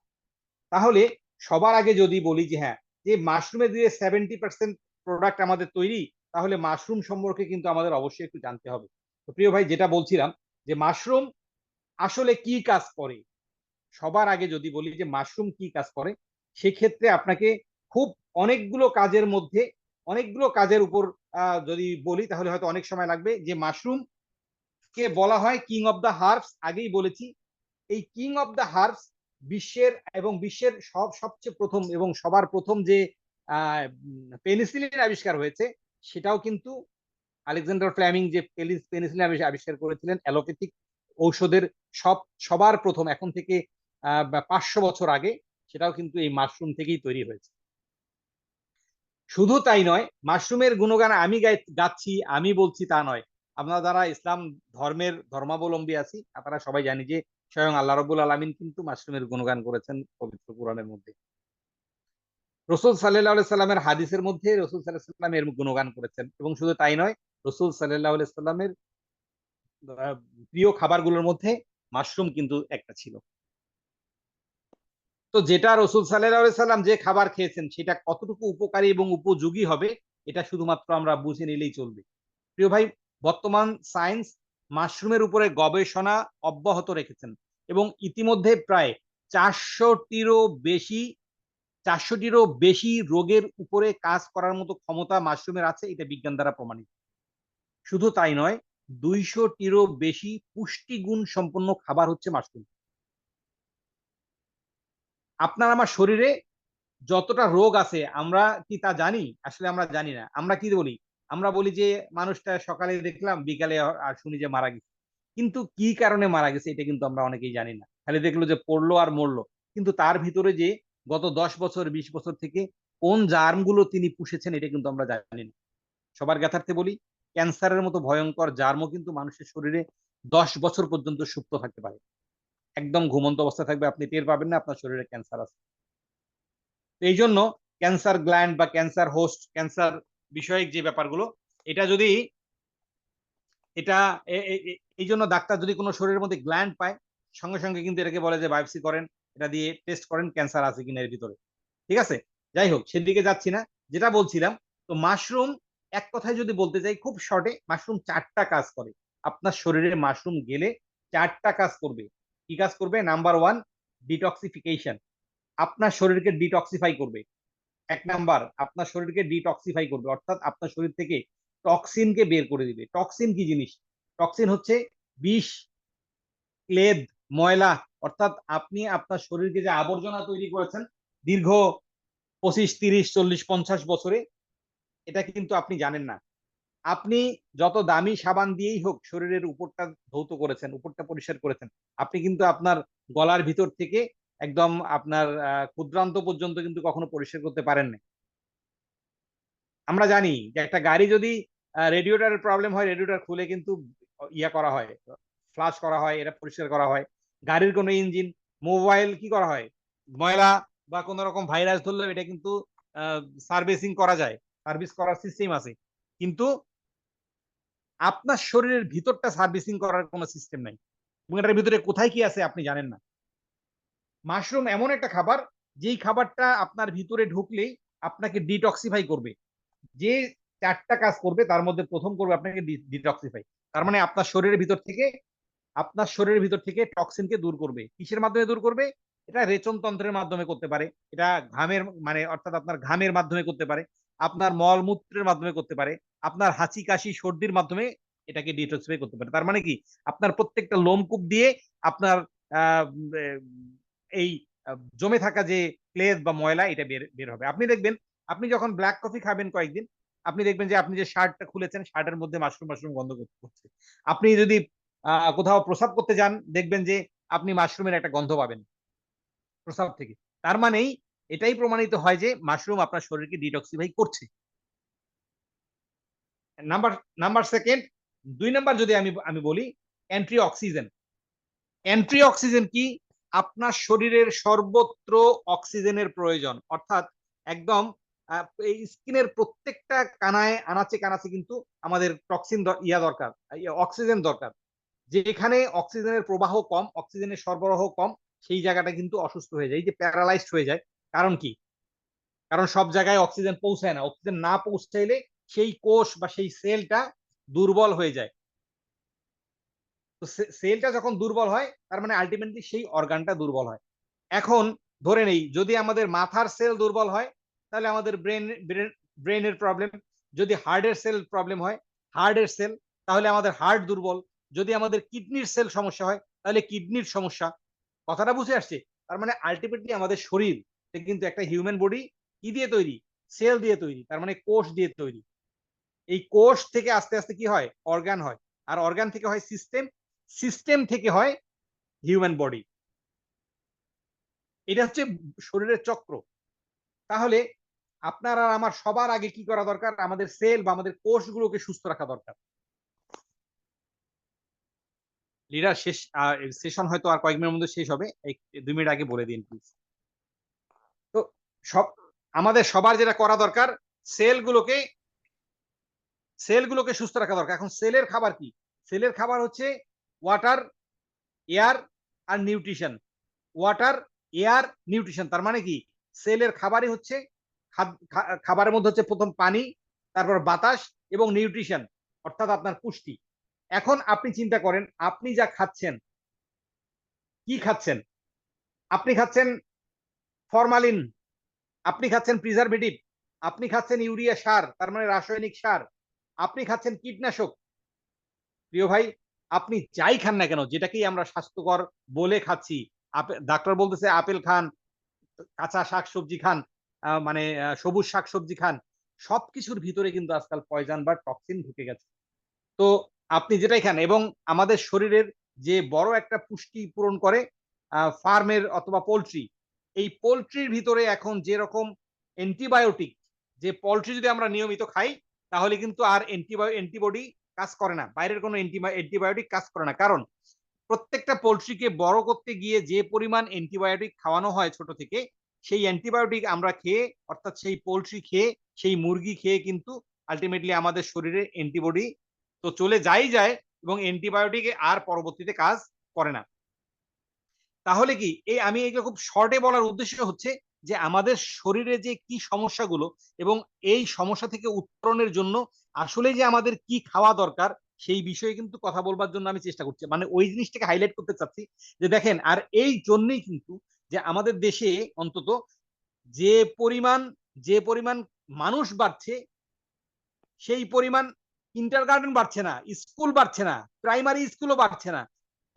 তাহলে সবার আগে যদি বলি যে হ্যাঁ, যে মাশরুমের দিয়ে 70% প্রোডাক্ট আমাদের তৈরি, তাহলে মাশরুম সম্পর্কে কিন্তু আমাদের অবশ্যই একটু জানতে হবে। তো প্রিয় ভাই, যেটা বলছিলাম যে মাশরুম আসলে কি কাজ করে, সবার আগে যদি বলি যে মাশরুম কি কাজ করে, সেক্ষেত্রে আপনাকে খুব অনেকগুলো কাজের উপর যদি বলি তাহলে হয়তো অনেক সময় লাগবে। যে মাশরুম কে বলা হয় কিং অফ দ্য হার্বস, আগেই বলেছি। এই কিং অফ দ্য হার্বস বিশ্বের সবচেয়ে প্রথম এবং সবার প্রথম যে পেনিসিলিন আবিষ্কার হয়েছে, সেটাও কিন্তু আলেকজান্ডার ফ্লেমিং যে পেনিসিলিন আবিষ্কার করেছিলেন অ্যালোপ্যাথিক ঔষধের সবার প্রথম, এখন থেকে 500 বছর আগে, সেটাও কিন্তু এই মাশরুম থেকেই তৈরি হয়েছে। শুধু তাই নয়, মাশরুমের গুণগান আমি গাচ্ছি, আমি বলছি তা নয়। আমরা যারা ইসলাম ধর্মাবলম্বী আছি, আপনারা সবাই জানি যে স্বয়ং আল্লাহ রাব্বুল আলামিন কিন্তু মাশরুমের গুণগান করেছেন পবিত্র কোরআনের মধ্যে। রাসূল সাল্লাল্লাহু আলাইহি সাল্লামের হাদিসের মধ্যে রাসূল সাল্লাল্লাহু আলাইহি সাল্লাম এর গুণগান করেছেন। এবং শুধু তাই নয়, রাসূল সাল্লাল্লাহু আলাইহি সাল্লামের প্রিয় খাবারগুলোর মধ্যে মাশরুম কিন্তু একটা ছিল। তো যেটা রাসূল সাল্লাল্লাহু আলাইহি সাল্লাম যে খাবার খেয়েছেন, সেটা কতটুকু উপকারী এবং উপযোগী হবে, এটা শুধুমাত্র আমরা বুঝে নিলেই চলবে। প্রিয় ভাই, বর্তমান সায়েন্স মাশরুমের উপরে গবেষণা অব্যাহত রেখেছেন এবং ইতিমধ্যে প্রায় 400টিরও বেশি রোগের উপরে কাজ করার মতো ক্ষমতা মাশরুমের আছে, এটা বিজ্ঞান দ্বারা প্রমাণিত। শুধু তাই নয়, 200টিরও বেশি পুষ্টিগুণ সম্পন্ন খাবার হচ্ছে মাশরুম। আপনার আমার শরীরে যতটা রোগ আছে আমরা কি তা জানি? আসলে আমরা জানি না। আমরা কি বলি? আমরা বলি যে মানুষটা সকালে দেখলাম, বিকালে আর শুনি যে মারা গেছে। কিন্তু কি কারণে মারা গেছে এটা কিন্তু আমরা অনেকেই জানি না। খালি দেখলো যে পড়লো আর মরলো। কিন্তু তার ভিতরে যে গত 10 বছর 20 বছর থেকে কোন জার্ম গুলো তিনি পুষেছেন এটা কিন্তু আমরা জানি না। সবার জ্ঞাতার্থে বলি, ক্যান্সারের মতো ভয়ঙ্কর জার্মও কিন্তু মানুষের শরীরে 10 বছর পর্যন্ত সুপ্ত থাকতে পারে। একদম ঘুমন্ত অবস্থায় থাকবে, আপনি টের পাবেন না আপনার শরীরে ক্যান্সার আছে। এই জন্য ক্যান্সার গ্ল্যান্ড বা ক্যান্সার হোস্ট, ক্যান্সার বিষয়ক যে ব্যাপারগুলো, এটা যদি এটা এই জন্য ডাক্তার যদি কোনো শরীরের মধ্যে গ্ল্যান্ড পায়, সঙ্গে সঙ্গে কিন্তু এটাকে বলে যে বায়োপসি করেন, এটা দিয়ে টেস্ট করেন ক্যান্সার আছে কিনা এর ভিতরে। ঠিক আছে, যাই হোক সেদিকে যাচ্ছি না। যেটা বলছিলাম, তো মাশরুম, এক কথায় যদি বলতে চাই খুব শর্টে, মাশরুম 4টা কাজ করে। আপনার শরীরে মাশরুম গেলে 4টা কাজ করবে। কি কাজ করবে? Number 1, detoxification. আপনার শরীরকে ডিটক্সিফাই করবে। 1 নাম্বার, আপনার শরীরকে ডিটক্সিফাই করবে, অর্থাৎ আপনার শরীর থেকে টক্সিনকে বের করে দিবে। টক্সিন কি জিনিস? টক্সিন হচ্ছে বিষ, ক্লেদ, ময়লা, অর্থাৎ আপনি আপনার শরীরকে যে আবর্জনা তৈরি করেছেন দীর্ঘ 25, 30, 40, 50 বছরে, এটা কিন্তু আপনি জানেন না। আপনি যত দামি সাবান দিয়েই হোক শরীরের উপরটা ধৌত করেছেন, উপরটা পরিষ্কার করেছেন, আপনি কিন্তু আপনার গলার ভিতর থেকে একদম আপনার ক্ষুদ্রান্ত পর্যন্ত কিন্তু কখনো পরিষ্কার করতে পারেন না। আমরা জানি যে একটা গাড়ি যদি রেডিয়েটরের প্রবলেম হয়, রেডিয়েটর খুলে কিন্তু ইয়া করা হয়, ফ্লাশ করা হয়, এটা পরিষ্কার করা হয়। গাড়ির কোনো ইঞ্জিন, মোবাইল কি করা হয়? ময়লা বা কোনো রকম ভাইরাস ধরলে এটা কিন্তু সার্ভিসিং করা যায়, সার্ভিস করার সিস্টেম আছে। কিন্তু আপনার শরীরের ভিতরটা সার্ভিসিং করার কোনো সিস্টেম নাই, এবং এটার ভিতরে কোথায় কি আছে আপনি জানেন না। মাশরুম এমন একটা খাবার, যেই খাবারটা আপনার ভিতরে ঢুকলেই আপনাকে ডিটক্সিফাই করবে। যে 4টা কাজ করবে তার মধ্যে প্রথম করবে আপনাকে ডিটক্সিফাই। তার মানে আপনার শরীরের ভিতর থেকে টক্সিনকে দূর করবে। কিসের মাধ্যমে দূর করবে? এটা রেচন তন্ত্রের মাধ্যমে করতে পারে, এটা ঘামের মানে অর্থাৎ আপনার ঘামের মাধ্যমে করতে পারে, আপনার মলমূত্রের মাধ্যমে করতে পারে, আপনার হাঁচি কাশি সর্দির মাধ্যমে এটাকে ডিটক্সিফাই করতে পারে। তার মানে কি? আপনার প্রত্যেকটা লোমকূপ দিয়ে আপনার আহ, এই জমে থাকা যে ক্লেদ বা ময়লা এটা বের বের হবে। আপনি দেখবেন, আপনি যখন ব্ল্যাক কফি খাবেন কয়েকদিন, আপনি দেখবেন যে আপনি যে শার্টটা খুলেছেন শার্টের মধ্যে মাশরুম মাশরুম গন্ধ করছে। আপনি যদি কোথাও প্রসাব করতে যান, দেখবেন যে আপনি মাশরুমের একটা গন্ধ পাবেন প্রসাব থেকে। তার মানেই এটাই প্রমাণিত হয় যে মাশরুম আপনার শরীরকে ডিটক্সিফাই করছে। নাম্বার নাম্বার সেকেন্ড, 2 নাম্বার যদি আমি আমি বলি, অ্যান্টি অক্সিজেন। অ্যান্টি অক্সিজেন কি? আপনার শরীরের সর্বত্র অক্সিজেনের প্রয়োজন, অর্থাৎ একদম এই স্কিনের প্রত্যেকটা কানায় আনাচে কানাচে কিন্তু আমাদের টক্সিন দরকার, অক্সিজেন দরকার। যেখানে অক্সিজেনের প্রবাহ কম, অক্সিজেনের সরবরাহ কম, সেই জায়গাটা কিন্তু অসুস্থ হয়ে যায়, এই যে প্যারালাইজড হয়ে যায়। কারণ কি? কারণ সব জায়গায় অক্সিজেন পৌঁছায় না। অক্সিজেন না পৌঁছাইলে সেই কোষ বা সেই সেলটা দুর্বল হয়ে যায়। তো সেলটা যখন দুর্বল হয়, তার মানে আলটিমেটলি সেই অর্গানটা দুর্বল হয়। এখন ধরে নেই যদি আমাদের মাথার সেল দুর্বল হয়, তাহলে আমাদের ব্রেনের প্রবলেম। যদি হার্টের সেল প্রবলেম হয়, হার্টের সেল, তাহলে আমাদের হার্ট দুর্বল। যদি আমাদের কিডনির সেল সমস্যা হয়, তাহলে কিডনির সমস্যা। কথাটা বুঝে আসছে? তার মানে আলটিমেটলি আমাদের শরীর কিন্তু একটা হিউম্যান বডি কি দিয়ে তৈরি? সেল দিয়ে তৈরি, তার মানে কোষ দিয়ে তৈরি। এই কোষ থেকে আস্তে আস্তে কি হয়? অর্গান হয়। আর অর্গান থেকে হয় সিস্টেম, সিস্টেম থেকে হয় হিউম্যান বডি। এটা হচ্ছে শরীরের চক্র। তাহলে আপনার আর আমার সবার আগে কি করা দরকার? আমাদের সেল বা আমাদের কোষগুলোকে সুস্থ রাখা দরকার। লিডার শেষ, সেশন হয়তো আর কয়েক মিনিটের মধ্যে শেষ হবে, 2 মিনিট আগে বলে দিন প্লিজ। তো সব আমাদের সবার যেটা করা দরকার, সেলগুলোকে সেলগুলোকে সুস্থ রাখা দরকার। এখন সেলের খাবার কি? সেলের খাবার হচ্ছে ওয়াটার, এয়ার আর নিউট্রিশন। Water, air, nutrition. তার মানে কি? সেলের খাবারই হচ্ছে খাবারের মধ্যে হচ্ছে প্রথম পানি, তারপর বাতাস এবং নিউট্রিশন, অর্থাৎ আপনার পুষ্টি। এখন আপনি চিন্তা করেন, আপনি যা খাচ্ছেন, কি খাচ্ছেন? আপনি খাচ্ছেন ফরমালিন, আপনি খাচ্ছেন প্রিজারভেটিভ, আপনি খাচ্ছেন ইউরিয়া সার, তার মানে রাসায়নিক সার, আপনি খাচ্ছেন কীটনাশক। প্রিয় ভাই, আপনি যাই খান না কেন, যেটাকেই আমরা স্বাস্থ্যকর বলে খাচ্ছি, ডাক্তার বলতেছে আপেল খান, কাঁচা শাকসবজি খান, মানে সবুজ শাকসবজি খান, সবকিছুর ভিতরে কিন্তু আজকাল পয়জন বা টক্সিন ঢুকে গেছে। তো আপনি যেটাই খান, এবং আমাদের শরীরের যে বড় একটা পুষ্টি পূরণ করে ফার্মের অথবা পোলট্রি, এই পোলট্রির ভিতরে এখন যেরকম অ্যান্টিবায়োটিক, যে পোলট্রি যদি আমরা নিয়মিত খাই তাহলে কিন্তু আর অ্যান্টিবডি কাজ করে না, বাইরের কোনো অ্যান্টিবায়োটিক কাজ করে না। কারণ প্রত্যেকটা পোলট্রিকে বড় করতে গিয়ে যে পরিমাণ অ্যান্টিবায়োটিক খাওয়ানো হয় ছোট থেকে, সেই অ্যান্টিবায়োটিক আমরা খেয়ে, অর্থাৎ সেই পোলট্রি খেয়ে, সেই মুরগি খেয়ে কিন্তু আলটিমেটলি আমাদের শরীরে অ্যান্টিবডি তো চলে যায়, এবং অ্যান্টিবায়োটিক আর পরবর্তীতে কাজ করে না। তাহলে কি এই আমি এগুলো খুব শর্টে বলার উদ্দেশ্য হচ্ছে যে আমাদের শরীরে যে কি সমস্যাগুলো, এবং এই সমস্যা থেকে উত্তরণের জন্য আসলে যে আমাদের কি খাওয়া দরকার, সেই বিষয়ে কিন্তু কথা বলবার জন্য আমি চেষ্টা করছি, মানে ওই জিনিসটাকে হাইলাইট করতে চাচ্ছি। যে দেখেন, আর এই জন্যই কিন্তু যে আমাদের দেশে অন্তত যে পরিমাণ যে পরিমাণ মানুষ বাড়ছে, সেই পরিমাণ কিন্ডারগার্টেন বাড়ছে না, স্কুল বাড়ছে না, প্রাইমারি স্কুলও বাড়ছে না,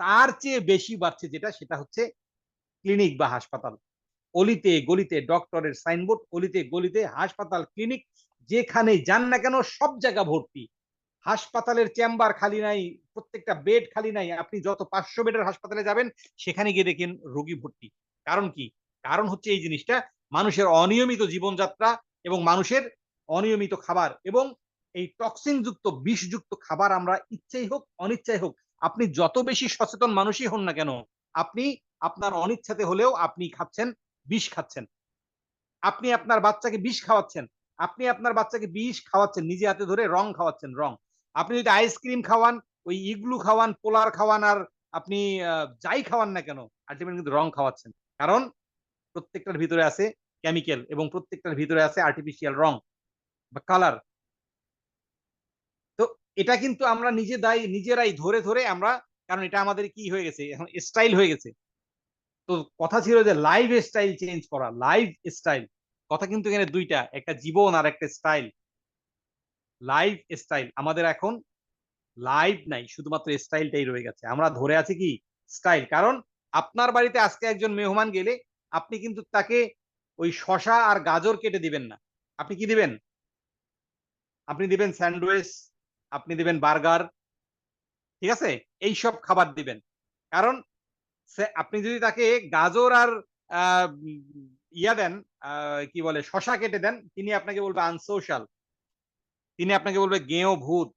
তার চেয়ে বেশি বাড়ছে সেটা হচ্ছে ক্লিনিক বা হাসপাতাল। অলিতে গলিতে ডক্টরের সাইনবোর্ড, অলিতে গলিতে হাসপাতাল, ক্লিনিক, যেখানে যান না কেন সব জায়গা ভর্তি। হাসপাতালের চেম্বার খালি নাই, প্রত্যেকটা বেড খালি নাই। আপনি যত 500 বেডের হাসপাতালে যাবেন, সেখানে গিয়ে দেখেন রোগী ভর্তি। কারণ কি? কারণ হচ্ছে এই জিনিসটা, মানুষের অনিয়মিত জীবনযাত্রা এবং মানুষের অনিয়মিত খাবার, এবং এই টক্সিন যুক্ত বিষযুক্ত খাবার আমরা ইচ্ছাই হোক অনিচ্ছাই হোক, আপনি যত বেশি সচেতন মানুষই হন না কেন, আপনি আপনার অনিচ্ছাতে হলেও আপনি খাচ্ছেন, বিষ খাচ্ছেন। আপনি আপনার বাচ্চাকে বিষ খাওয়াচ্ছেন। আপনি আপনার বাচ্চাকে বিষ খাওয়াচ্ছেন, নিজে হাতে ধরে রং খাওয়াচ্ছেন, রং। আপনি যদি আইসক্রিম খাওয়ান, ওই ইগলু খাওয়ান, পোলার খাওয়ান, আর আপনি যাই খাওয়ান না কেন, আল্টিমেটলি কিন্তু রং খাওয়াচ্ছেন। কারণ প্রত্যেকটার ভিতরে আছে কেমিক্যাল, এবং প্রত্যেকটার ভিতরে আছে আর্টিফিশিয়াল রং বা কালার। তো এটা কিন্তু আমরা নিজেরাই ধরে আমরা, কারণ এটা আমাদের কি হয়ে গেছে, এখন স্টাইল হয়ে গেছে। তো কথা ছিল যে লাইফ স্টাইল চেঞ্জ করা, লাইফ স্টাইল, কথা কিন্তু এখানে দুইটা, একটা জীবন আর একটা স্টাইল। লাইফ স্টাইল আমাদের এখন লাইফ নাই, শুধুমাত্র স্টাইলটাই রয়ে গেছে। আমরা ধরে আছি কি স্টাইল। কারণ আপনার বাড়িতে আজকে একজন মেহমান গেলে, আপনি কিন্তু তাকে ওই শশা আর গাজর কেটে দিবেন না। আপনি কি দিবেন? আপনি দিবেন স্যান্ডউইচ, আপনি দিবেন বার্গার, ঠিক আছে, এইসব খাবার দিবেন। কারণ আপনি যদি তাকে গাজর আর ইয়া দেন, কি বলে, শশা কেটে দেন, তিনি আপনাকে বলবে আনসোশাল, তিনি আপনাকে বলবে গেঁয়ো ভূত,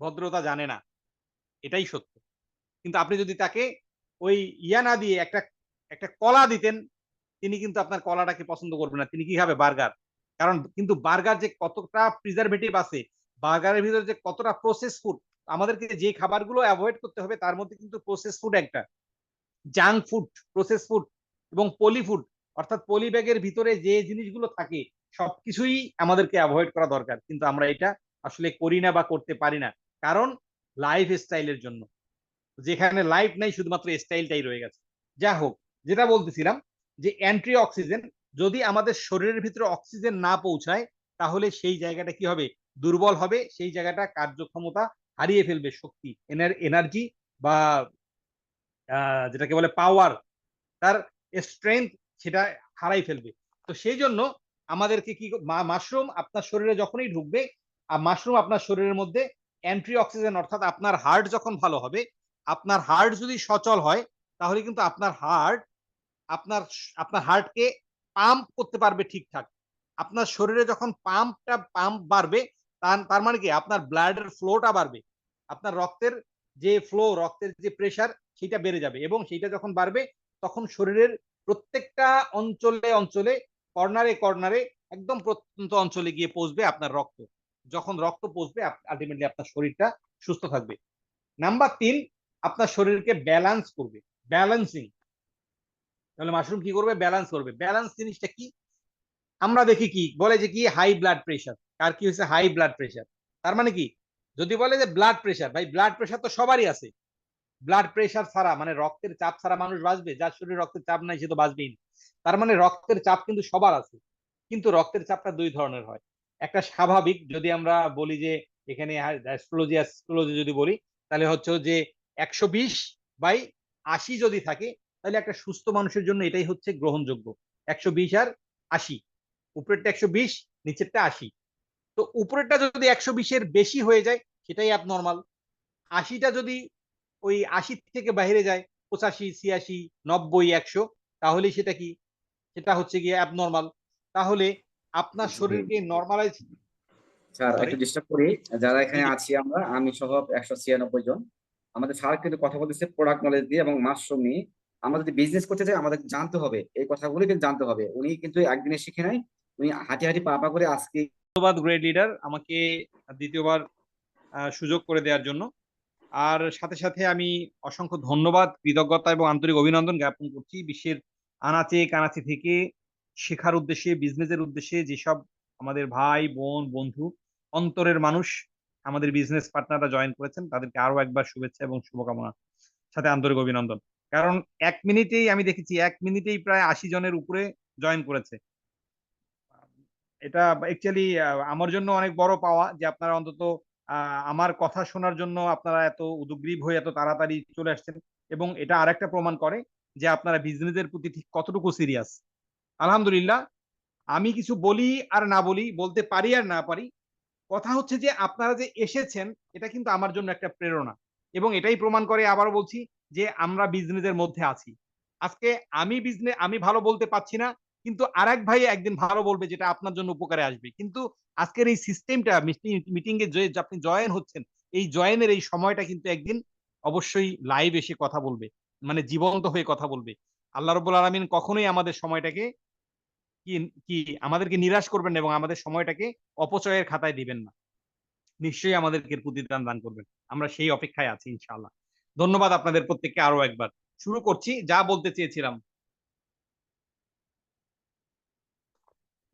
ভদ্রতা জানে না। এটাই সত্য। কিন্তু আপনি যদি তাকে ওই ইয়া না দিয়ে একটা একটা কলা দিতেন, তিনি কিন্তু আপনার কলাটাকে পছন্দ করবেন না, তিনি কি খাবে? বার্গার। কারণ কিন্তু বার্গার যে কতটা প্রিজারভেটিভ আছে, বার্গারের ভিতরে যে কতটা প্রসেস ফুড, আমাদেরকে যে খাবারগুলো অ্যাভয়েড করতে হবে তার মধ্যে কিন্তু প্রসেস ফুড একটা, জাঙ্ক ফুড, প্রসেস ফুড এবং পলি ফুড, অর্থাৎ পলি ব্যাগের ভিতরে যে জিনিসগুলো থাকে সবকিছুই আমাদেরকে অ্যাভয়েড করা দরকার, কিন্তু আমরা এটা আসলে করি না বা করতে পারি না। কারণ লাইফ স্টাইলের জন্য, যেখানে লাইফ নাই, শুধুমাত্র স্টাইলটাই রয়ে গেছে। যা হোক, যেটা বলতেছিলাম, যে অ্যান্টি অক্সিজেন, যদি আমাদের শরীরের ভিতরে অক্সিজেন না পৌঁছায়, তাহলে সেই জায়গাটা কি হবে? দুর্বল হবে, সেই জায়গাটা কার্যক্ষমতা হারিয়ে ফেলবে, শক্তি, এনার্জি বা যেটাকে বলে পাওয়ার, তার স্ট্রেংথ, সেটা হারাই ফেলবে। তো সেই জন্য আমাদেরকে কি, মাশরুম আপনার শরীরে যখনই ঢুকবে, আর মাশরুম আপনার শরীরের মধ্যে অ্যান্টি অক্সিজেন, অর্থাৎ আপনার হার্ট যখন ভালো হবে, আপনার হার্ট যদি সচল হয়, তাহলে কিন্তু আপনার হার্ট আপনার আপনার হার্টকে পাম্প করতে পারবে ঠিকঠাক। আপনার শরীরে যখন পাম্প বাড়বে, তার মানে কি, আপনার ব্লাডের ফ্লোটা বাড়বে, আপনার রক্তের যে ফ্লো, রক্তের যে প্রেসার, সেটা বেড়ে যাবে, এবং সেটা যখন বাড়বে, তখন শরীরের প্রত্যেকটা অঞ্চলে অঞ্চলে, কর্নারে কর্নারে, একদম প্রত্যন্ত অঞ্চলে গিয়ে পৌঁছবে আপনার রক্ত। যখন রক্ত পৌঁছবে, আলটিমেটলি আপনার শরীরটা সুস্থ থাকবে। নাম্বার 3, আপনার শরীরকে ব্যালেন্স করবে, ব্যালেন্সিং। তাহলে মাশরুম কি করবে? ব্যালেন্স করবে। ব্যালেন্স জিনিসটা কি? আমরা দেখি কি বলে, যে কি হাই ব্লাড প্রেশার, কার কি হয়েছে? High blood pressure. তার মানে কি, যদি বলে যে ব্লাড প্রেশার, ভাই ব্লাড প্রেশার তো সবারই আছে, ব্লাড প্রেশার ছাড়া মানে রক্তের চাপ ছাড়া মানুষ বাঁচবে? যার শরীরে রক্তের চাপ নাই সে তো বাঁচবেই না। তার মানে রক্তের চাপ কিন্তু সবার আছে, কিন্তু রক্তের চাপটা দুই ধরনের হয়। একটা স্বাভাবিক, যদি আমরা বলি যে এখানে অ্যাস্ট্রোলজি যদি বলি, তাহলে হচ্ছে যে 120/80 যদি থাকে, তাহলে একটা সুস্থ মানুষের জন্য এটাই হচ্ছে গ্রহণযোগ্য। 120 আর 80, উপরেরটা 120, নিচেরটা 80। তো উপরেরটা যদি 120-এর বেশি হয়ে যায় সেটাই অ্যাবনর্মাল। 80টা যদি ওই 80 থেকে বাইরে যায়, 85, 86, 90, 100, তাহলে সেটা কি? সেটা হচ্ছে গিয়ে অ্যাবনর্মাল। তাহলে আপনার জি শরীরকে নর্মালাইজ, স্যার, সরি, একটু ডিস্টার্ব করি। যারা জি এখানে জি, আছি আমরা, আমি সহ 196 জন, আমাদের স্যার কিন্তু কথা বলতেছে প্রোডাক্ট নলেজ দিয়ে এবং মাশরুম নিয়ে। আমরা যদি বিজনেস করতে চাই আমাদের জানতে হবে, এই কথাগুলো কিন্তু জানতে হবে। উনি কিন্তু একদিনে শিখে নাই, উনি হাঁটি হাঁটি পা পা করে আজকে। ধন্যবাদ গ্রেট লিডার আমাকে দ্বিতীয়বার সুযোগ করে দেওয়ার জন্য। আর সাথে সাথে আমি অসংখ্য ধন্যবাদ, কৃতজ্ঞতা এবং আন্তরিক অভিনন্দন জ্ঞাপন করছি বিশ্বের আনাচে কানাচে থেকে শেখার উদ্দেশ্যে, বিজনেসের উদ্দেশ্যে যেসব আমাদের ভাই বোন বন্ধু অন্তরের মানুষ আমাদের বিজনেস পার্টনাররা জয়েন করেছেন, তাদেরকে আরো একবার শুভেচ্ছা এবং শুভকামনা, সাথে আন্তরিক অভিনন্দন। কারণ 1 মিনিটেই আমি দেখেছি, 1 মিনিটেই প্রায় 80 জনের উপরে জয়েন করেছে। এটা অ্যাকচুয়ালি আমার জন্য অনেক বড় পাওয়া যে আপনারা অন্তত আমার কথা শোনার জন্য আপনারা এত উদগ্রীব হয়ে এত তাড়াতাড়ি চলে আসছেন, এবং এটা আরেকটা প্রমাণ করে যে আপনারা বিজনেসের প্রতি ঠিক কতটুকু সিরিয়াস। আলহামদুলিল্লাহ, আমি কিছু বলি আর না বলি, বলতে পারি আর না পারি, কথা হচ্ছে যে আপনারা যে এসেছেন এটা কিন্তু আমার জন্য একটা প্রেরণা, এবং এটাই প্রমাণ করে, আবারও বলছি, যে আমরা বিজনেসের মধ্যে আছি। আজকে আমি ভালো বলতে পারছি না, কিন্তু আরেক ভাই একদিন ভালো বলবে যেটা আপনার জন্য উপকারে আসবে। কিন্তু আজকের এই সিস্টেমটা, মিটিং এ যে আপনি জয়েন হচ্ছেন, এই জয়েনের এই সময়টা কিন্তু একদিন অবশ্যই লাইভ এসে কথা বলবে, মানে জীবন্ত হয়ে কথা বলবে। আল্লাহ রাব্বুল আলামিন কখনোই আমাদের সময়টাকে কি কি আমাদেরকে নিরাশ করবেন না এবং আমাদের সময়টাকে অপচয়ের খাতায় দিবেন না। নিশ্চয়ই আমাদেরকে এর প্রতিদান দান করবেন। আমরা সেই অপেক্ষায় আছি ইনশাআল্লাহ। ধন্যবাদ আপনাদের প্রত্যেককে আরো একবার। শুরু করছি, যা বলতে চেয়েছিলাম।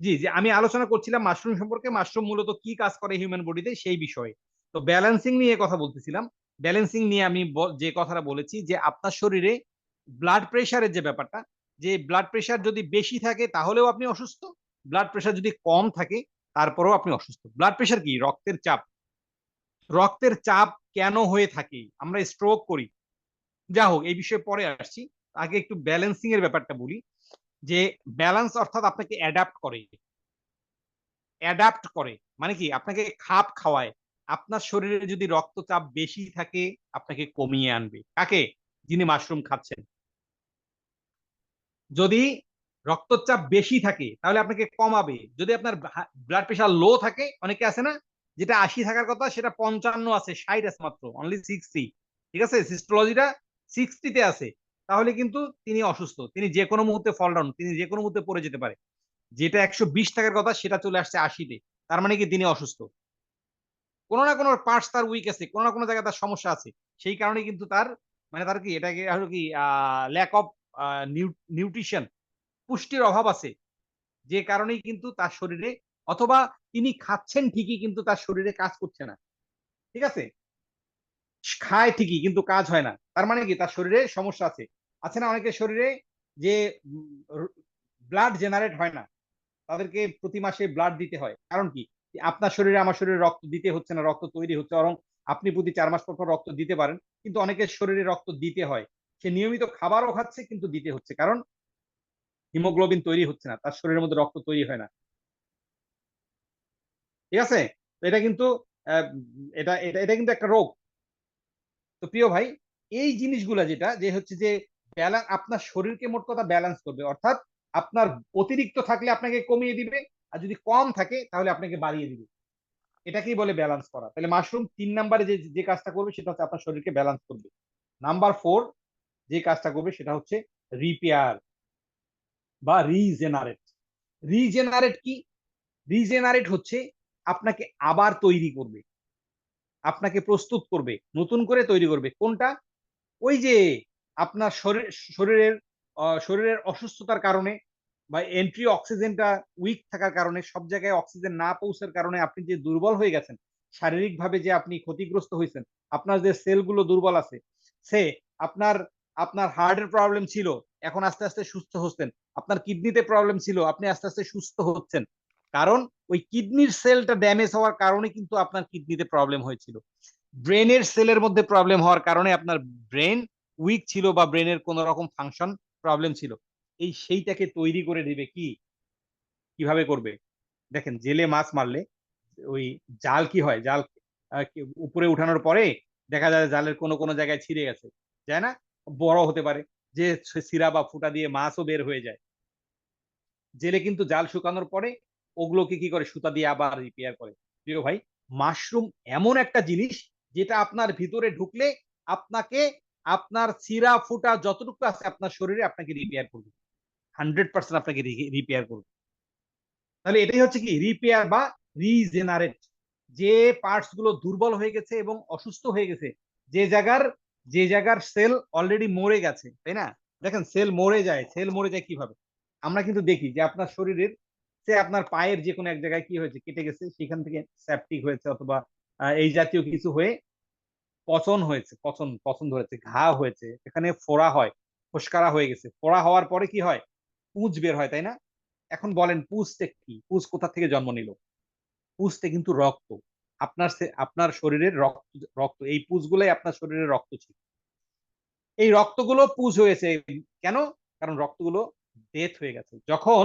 জি, জি, আমি আলোচনা করছিলাম মাশরুম সম্পর্কে। মাশরুম মূলত কি কাজ করে হিউম্যান বডিতে সেই বিষয়ে। তো ব্যালেন্সিং নিয়ে কথা বলতেছিলাম। ব্যালেন্সিং নিয়ে আমি যে কথাটা বলেছি যে আপনার শরীরে ব্লাড প্রেশারের যে ব্যাপারটা, যে ব্লাড প্রেশার যদি বেশি থাকে তাহলেও আপনি অসুস্থ। ব্লাড প্রেশার যদি কম থাকে তারপরেও আপনি অসুস্থ। ব্লাড প্রেশার কি? রক্তের চাপ। রক্তের চাপ কেন হয়ে থাকে? আমরা স্ট্রোক করি। যা হোক, এই বিষয়ে পরে আসছি। আগে একটু ব্যালেন্সিং এর ব্যাপারটা বলি, যে ব্যালেন্স অর্থাৎ আপনাকে অ্যাডাপ্ট করে। অ্যাডাপ্ট করে মানে কি? আপনাকে খাপ খাওয়ায়। আপনার শরীরে যদি রক্তচাপ বেশি থাকে আপনাকে কমিয়ে আনবে। কাকে? যিনি মাশরুম খাচ্ছেন। যদি রক্তচাপ বেশি থাকে তাহলে আপনাকে কমাবে। যদি আপনার ব্লাড প্রেশার লো থাকে, অনেকে আছে না, যেটা 80 থাকার কথা সেটা 55 আছে, 60 আছে মাত্র, অনলি 60। ঠিক আছে, সিস্টোলজিটা 60 তে আছে, তাহলে কিন্তু তিনি অসুস্থ। তিনি যে কোনো মুহূর্তে ফল ডাউন, তিনি যে কোনো মুহূর্তে পড়ে যেতে পারে। যেটা 120 থাকার কথা সেটা চলে আসছে 80-তে, তার মানে কি তিনি অসুস্থ। কোনো না কোনো পার্টস তার উইক আছে, কোনো না কোনো জায়গায় তার সমস্যা আছে। সেই কারণে কিন্তু তার, মানে তার কি এটাকে হলো কি ল্যাক অফ নিউট্রিশন, পুষ্টির অভাব আছে। যে কারণেই কিন্তু তার শরীরে, অথবা তিনি খাচ্ছেন ঠিকই কিন্তু তার শরীরে কাজ করছে না। ঠিক আছে, খায় ঠিকই কিন্তু কাজ হয় না, তার মানে কি তার শরীরে সমস্যা আছে। আছে না অনেকের শরীরে যে ব্লাড জেনারেট হয় না, তাদেরকে প্রতি মাসে ব্লাড দিতে হয়। কারণ কি? আপনার শরীরে আমার শরীরে রক্ত দিতে হচ্ছে না, রক্ত তৈরি হচ্ছে, বরং আপনি প্রতি 4 মাস পর পর রক্ত দিতে পারেন। কিন্তু অনেকের শরীরে রক্ত দিতে হয়, সে নিয়মিত খাবারও খাচ্ছে কিন্তু দিতে হচ্ছে, কারণ হিমোগ্লোবিন তৈরি হচ্ছে না, তার শরীরের মধ্যে রক্ত তৈরি হয় না। ঠিক আছে, তো এটা কিন্তু আহ, এটা এটা এটা কিন্তু একটা রোগ। তো প্রিয় ভাই, এই জিনিসগুলা যেটা যে হচ্ছে যে ব্যালেন্স, আপনার শরীরকে মোট কথা ব্যালেন্স করবে, অর্থাৎ আপনার অতিরিক্ত থাকলে আপনাকে কমিয়ে দিবে, আর যদি কম থাকে তাহলে আপনাকে বাড়িয়ে দিবে। এটাকেই বলে ব্যালেন্স করা। তাহলে মাশরুম 3 নম্বরে যে যে কাজটা করবে সেটা হচ্ছে আপনার শরীরকে ব্যালেন্স করবে। নাম্বার 4 যে কাজটা করবে সেটা হচ্ছে রিপেয়ার বা রিজেনারেট। রিজেনারেট কি? রিজেনারেট হচ্ছে আপনাকে আবার তৈরি করবে, আপনাকে প্রস্তুত করবে, নতুন করে তৈরি করবে। কোনটা? ওই যে আপনার শরীরের শরীরের অসুস্থতার কারণে বা এন্ট্রি অক্সিজেনটা উইক থাকার কারণে, সব জায়গায় অক্সিজেন না পৌঁছার কারণে আপনি যে দুর্বল হয়ে গেছেন, শারীরিকভাবে যে আপনি ক্ষতিগ্রস্ত হয়েছেন, আপনার যে সেলগুলো দুর্বল আছে, সে আপনার আপনার হার্টের প্রবলেম ছিল, এখন আস্তে আস্তে সুস্থ হচ্ছেন। আপনার কিডনিতে প্রবলেম ছিল, আপনি আস্তে আস্তে সুস্থ হচ্ছেন। কারণ ওই কিডনির সেলটা ড্যামেজ হওয়ার কারণে কিন্তু আপনার কিডনিতে প্রবলেম হয়েছিল। ব্রেনের সেলের মধ্যে প্রবলেম হওয়ার কারণে আপনার ব্রেন উইক ছিল বা ব্রেনের কোন রকম ফাংশন প্রবলেম ছিল। এই সেইটাকে তৈরি করে দিবে কি, কিভাবে করবে? দেখেন, জেলে মাছ মারলে ওই জাল কি হয়, জাল উপরে উঠানোর পরে দেখা যায় জালের কোনো কোনো জায়গায় ছিঁড়ে গেছে, যায় না? বড় হতে পারে, যে সিরা বা ফুটা দিয়ে মাছও বের হয়ে যায়। জেলে কিন্তু জাল শুকানোর পরে ওগুলোকে কি করে, সুতা দিয়ে আবার রিপেয়ার করে। প্রিয় ভাই, মাশরুম এমন একটা জিনিস যেটা আপনার ভিতরে ঢুকলে আপনাকে, আপনার সিরা ফুটা যতটুকু আছে আপনার শরীরে আপনাকে রিপেয়ার করবে, 100% আপনাকে রিপেয়ার করবে। তাহলে এটাই হচ্ছে কি রিপেয়ার বা রিজেনারেট। যে পার্টস গুলো দুর্বল হয়ে গেছে এবং অসুস্থ হয়ে গেছে, যে জায়গার সেল অলরেডি মরে গেছে, তাই না? দেখেন, সেল মরে যায় কিভাবে? আমরা কিন্তু দেখি যে আপনার শরীরের, সে আপনার পায়ের যে কোনো এক জায়গায় কি হয়েছে, কেটে গেছে, সেখান থেকে সেপটিক হয়েছে অথবা এই জাতীয় কিছু হয়ে পচন হয়েছে, পচন ধরেছে, ঘা হয়েছে, এখানে ফোড়া হয়, ফোসকারা হয়ে গেছে। ফোড়া হওয়ার পরে কি হয়, পুঁজ বের হয়, তাই না? এখন বলেন পুঁজটা কি, পুঁজ কোথা থেকে জন্ম নিল? পুঁজটা কিন্তু রক্ত। আপনার শরীরের রক্ত, এই পুঁজগুলাই আপনার শরীরের রক্ত ছিল। এই রক্তগুলো পুঁজ হয়েছে কেন? কারণ রক্তগুলো ডেথ হয়ে গেছে। যখন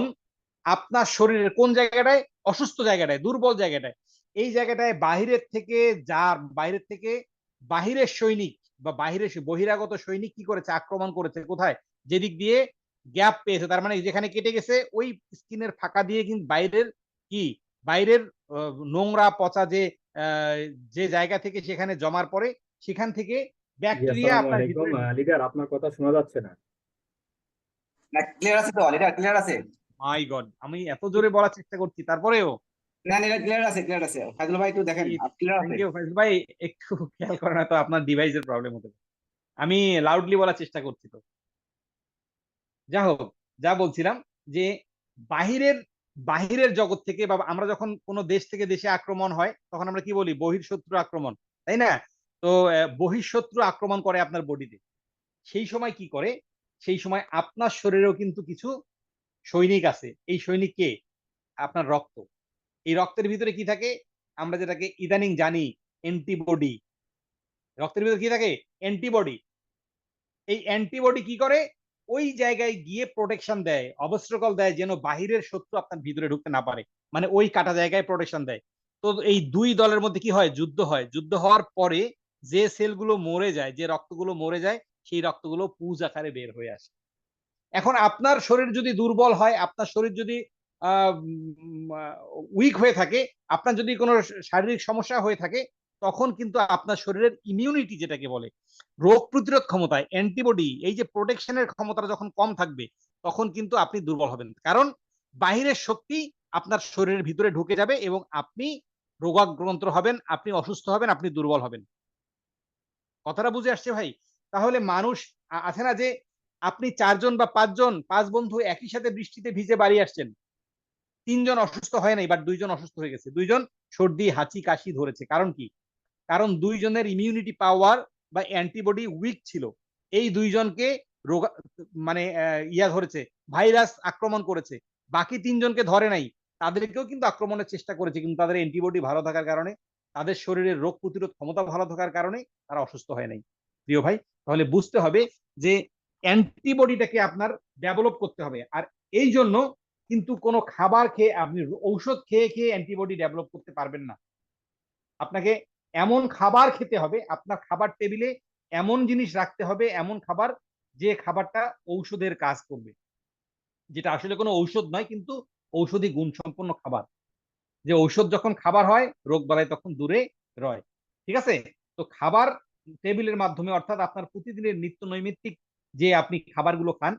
আপনার শরীরের কোন জায়গাটায়, অসুস্থ জায়গাটায়, দুর্বল জায়গাটায়, এই জায়গাটায় বাইরের থেকে বাহিরের সৈনিক বা বহিরাগত সৈনিক কি করেছে, আক্রমণ করেছে, কোথায়, যেদিক দিয়ে গ্যাপ পেয়েছে, তার মানে যেখানে কেটে গেছে ওই স্কিনের ফাঁকা দিয়ে কিন্তু কি বাইরের নোংরা পচা আহ, যে জায়গা থেকে সেখানে জমার পরে সেখান থেকে জি, ব্যাকটেরিয়া আসসালামু আপনার আলাইকুম। ভিতরে লিডার, আপনার কথা শোনা যাচ্ছে না। না, ক্লিয়ার আছে তো? এটা ক্লিয়ার আছে? মাই গড, আমি এত জোরে বলার চেষ্টা করছি তারপরেও। না, এটা ক্লিয়ার আছে, ক্লিয়ার আছে। ফাজল ভাই একটু দেখেন, ক্লিয়ার থ্যাংক আছে? ইউ ফাইজ ভাই, একটু খেয়াল করেন, তো আপনার ডিভাইসের প্রবলেম হতে পারে। আমি লাউডলি বলার চেষ্টা করছি তো। যা হোক, যা বলছিলাম যে বাহিরের বাহিরের জগৎ থেকে, বা আমরা যখন কোনো দেশ থেকে দেশে আক্রমণ হয় তখন আমরা কি বলি, বহিঃশত্রু আক্রমণ, তাই না? তো বহিঃশত্রু আক্রমণ করে আপনার বডিতে, সেই সময় কি করে, সেই সময় আপনার শরীরেও কিন্তু কিছু সৈনিক আছে। এই সৈনিক কে? আপনার রক্ত। এই রক্তের ভিতরে কি থাকে, আমরা যেটাকে ইদানিং জানি অ্যান্টিবডি। রক্তের ভিতরে কি থাকে? অ্যান্টিবডি। এই অ্যান্টিবডি কি করে, ওই জায়গায় গিয়ে প্রোটেকশন দেয়, অবস্ট্রাকল দেয়, যেন বাহিরের শত্রু আপনার ভিতরে ঢুকতে না পারে, মানে ওই কাটা জায়গায় প্রোটেকশন দেয়। তো এই দুই দলের মধ্যে কি হয়, যুদ্ধ হয়। যুদ্ধ হওয়ার পরে যে সেলগুলো মরে যায়, যে রক্তগুলো মরে যায়, সেই রক্তগুলো পুঁজ আকারে বের হয়ে আসে। এখন আপনার শরীর যদি দুর্বল হয়, আপনার শরীর যদি উইক হয়ে থাকে, আপনার যদি কোনো শারীরিক সমস্যা হয়ে থাকে, তখন কিন্তু আপনার শরীরের ইমিউনিটি যেটাকে বলে, রোগ প্রতিরোধ ক্ষমতা, অ্যান্টিবডি, এই যে প্রোটেকশনের ক্ষমতাটা যখন কম থাকবে, তখন কিন্তু আপনি দুর্বল হবেন। কারণ বাহিরের শক্তি আপনার শরীরের ভিতরে ঢুকে যাবে এবং আপনি রোগাক্রান্ত হবেন, আপনি অসুস্থ হবেন, আপনি দুর্বল হবেন। কথাটা বুঝে আসছে ভাই? তাহলে মানুষ আছে না যে, আপনি 4 জন বা 5 জন, 5 বন্ধু একই সাথে বৃষ্টিতে ভিজে বাড়ি আসছেন, 3 জন অসুস্থ হয় নাই, বাট 2 জন অসুস্থ হয়ে গেছে, 2 জন সর্দি হাঁচি কাশি ধরেছে। কারণ কি? কারণ 2 জনের ইমিউনিটি পাওয়ার বা অ্যান্টিবডি উইক ছিল। এই 2 জনকে রোগ, মানে ধরেছে, ভাইরাস আক্রমণ করেছে। বাকি 3 জনকে ধরে নাই, তাদেরকেও কিন্তু আক্রমণের চেষ্টা করেছে, কিন্তু তাদের অ্যান্টিবডি ভালো থাকার কারণে, তাদের শরীরের রোগ প্রতিরোধ ক্ষমতা ভালো থাকার কারণে তারা অসুস্থ হয় নাই। প্রিয় ভাই, তাহলে বুঝতে হবে যে অ্যান্টিবডিটাকে আপনার ডেভেলপ করতে হবে। আর এই জন্য কিন্তু কোনো খাবার খেয়ে, আপনি ঔষধ খেয়ে খেয়ে অ্যান্টিবডি ডেভেলপ করতে পারবেন না। আপনাকে এমন খাবার খেতে হবে, আপনার খাবার টেবিলে এমন জিনিস রাখতে হবে, এমন খাবার যে খাবারটা ঔষধের কাজ করবে, যেটা আসলে কোনো ঔষধ নয় কিন্তু ঔষধি গুণসম্পন্ন খাবার। যে ঔষধ যখন খাবার হয়, রোগ বালাই তখন দূরে রয়। ঠিক আছে? তো খাবার টেবিলের মাধ্যমে, অর্থাৎ আপনার প্রতিদিনের নিত্য নৈমিত্তিক যে আপনি খাবারগুলো খান,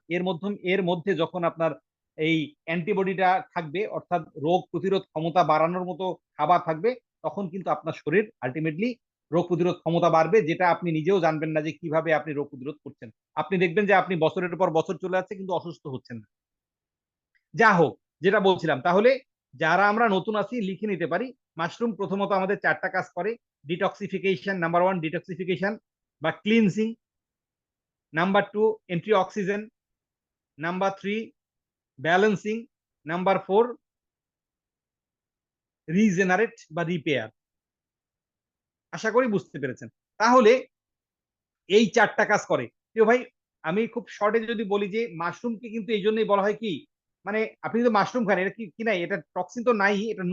এর মধ্যে যখন আপনার এই অ্যান্টিবডিটা থাকবে, অর্থাৎ রোগ প্রতিরোধ ক্ষমতা বাড়ানোর মতো খাবার থাকবে, তখন কিন্তু আপনার শরীর আলটিমেটলি রোগ প্রতিরোধ ক্ষমতা বাড়বে, যেটা আপনি নিজেও জানবেন না যে কিভাবে আপনি রোগ প্রতিরোধ করছেন। আপনি দেখবেন যে আপনি বছরের পর বছর চলে যাচ্ছে কিন্তু অসুস্থ হচ্ছেন না। যা হোক, যেটা বলছিলাম, তাহলে যারা আমরা নতুন আছি লিখে নিতে পারি। মাশরুম প্রথমত আমাদের 4টা কাজ করে। ডিটক্সিফিকেশন, নাম্বার 1 ডিটক্সিফিকেশন বা cleansing, number 2 entry oxygen, number 3 balancing, number 4 regenerate বা রিপেয়ার। আশা করি বুঝতে পেরেছেন। তাহলে এই 4টা কাজ করে। প্রিয় ভাই, আমি খুব শর্টে যদি বলি যে মাশরুমকে কিন্তু এই জন্যই বলা হয় কি, মানে আপনি যদি মাশরুম খান, এটা কি নাই, এটা টক্সিন তো নাই, এটা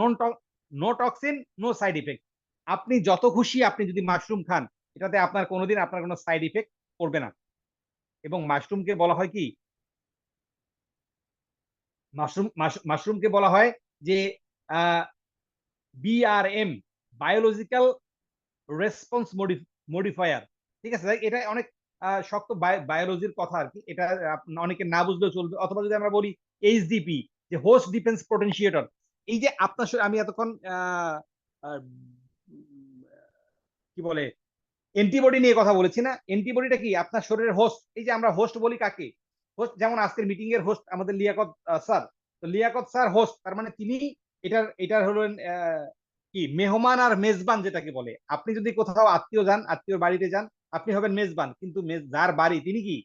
no toxin no side effect. আপনি যত খুশি আপনি যদি মাশরুম খান, এটাতে আপনার কোনোদিন আপনার কোনো সাইড ইফেক্ট করবে না। এবং মাশরুমকে বলা হয় কি, মাশরুমকে বলা হয় যে বিআরএম, বায়োলজিক্যাল রেসপন্স মডিফায়ার। ঠিক আছে, এটা অনেক শক্ত বায়োলজির কথা আর কি, এটা অনেকে না বুঝলেও চলবে। অথবা যদি আমরা বলি এইচডিপি, যে হোস্ট ডিফেন্স পোটেনশিয়েটর। এই যে আপনার আমি এতক্ষণ আহ, কি বলে অ্যান্টিবডি নিয়ে কথা বলেছি না, অ্যান্টিবডিটা কি আপনার শরীরের হোস্ট। এই যে আমরা হোস্ট বলি কাকে, হোস্ট, যেমন আজকের মিটিং এর হোস্ট আমাদের লিয়াকত স্যার। তো লিয়াকত স্যার হোস্ট, তার মানে তিনি এটার হলেন কি মেহমান আর মেজবান যেটাকে বলে। আপনি যদি কোথাও আত্মীয় যান, আত্মীয় বাড়িতে যান, আপনি হবেন মেজবান, কিন্তু যার বাড়ি তিনি কি,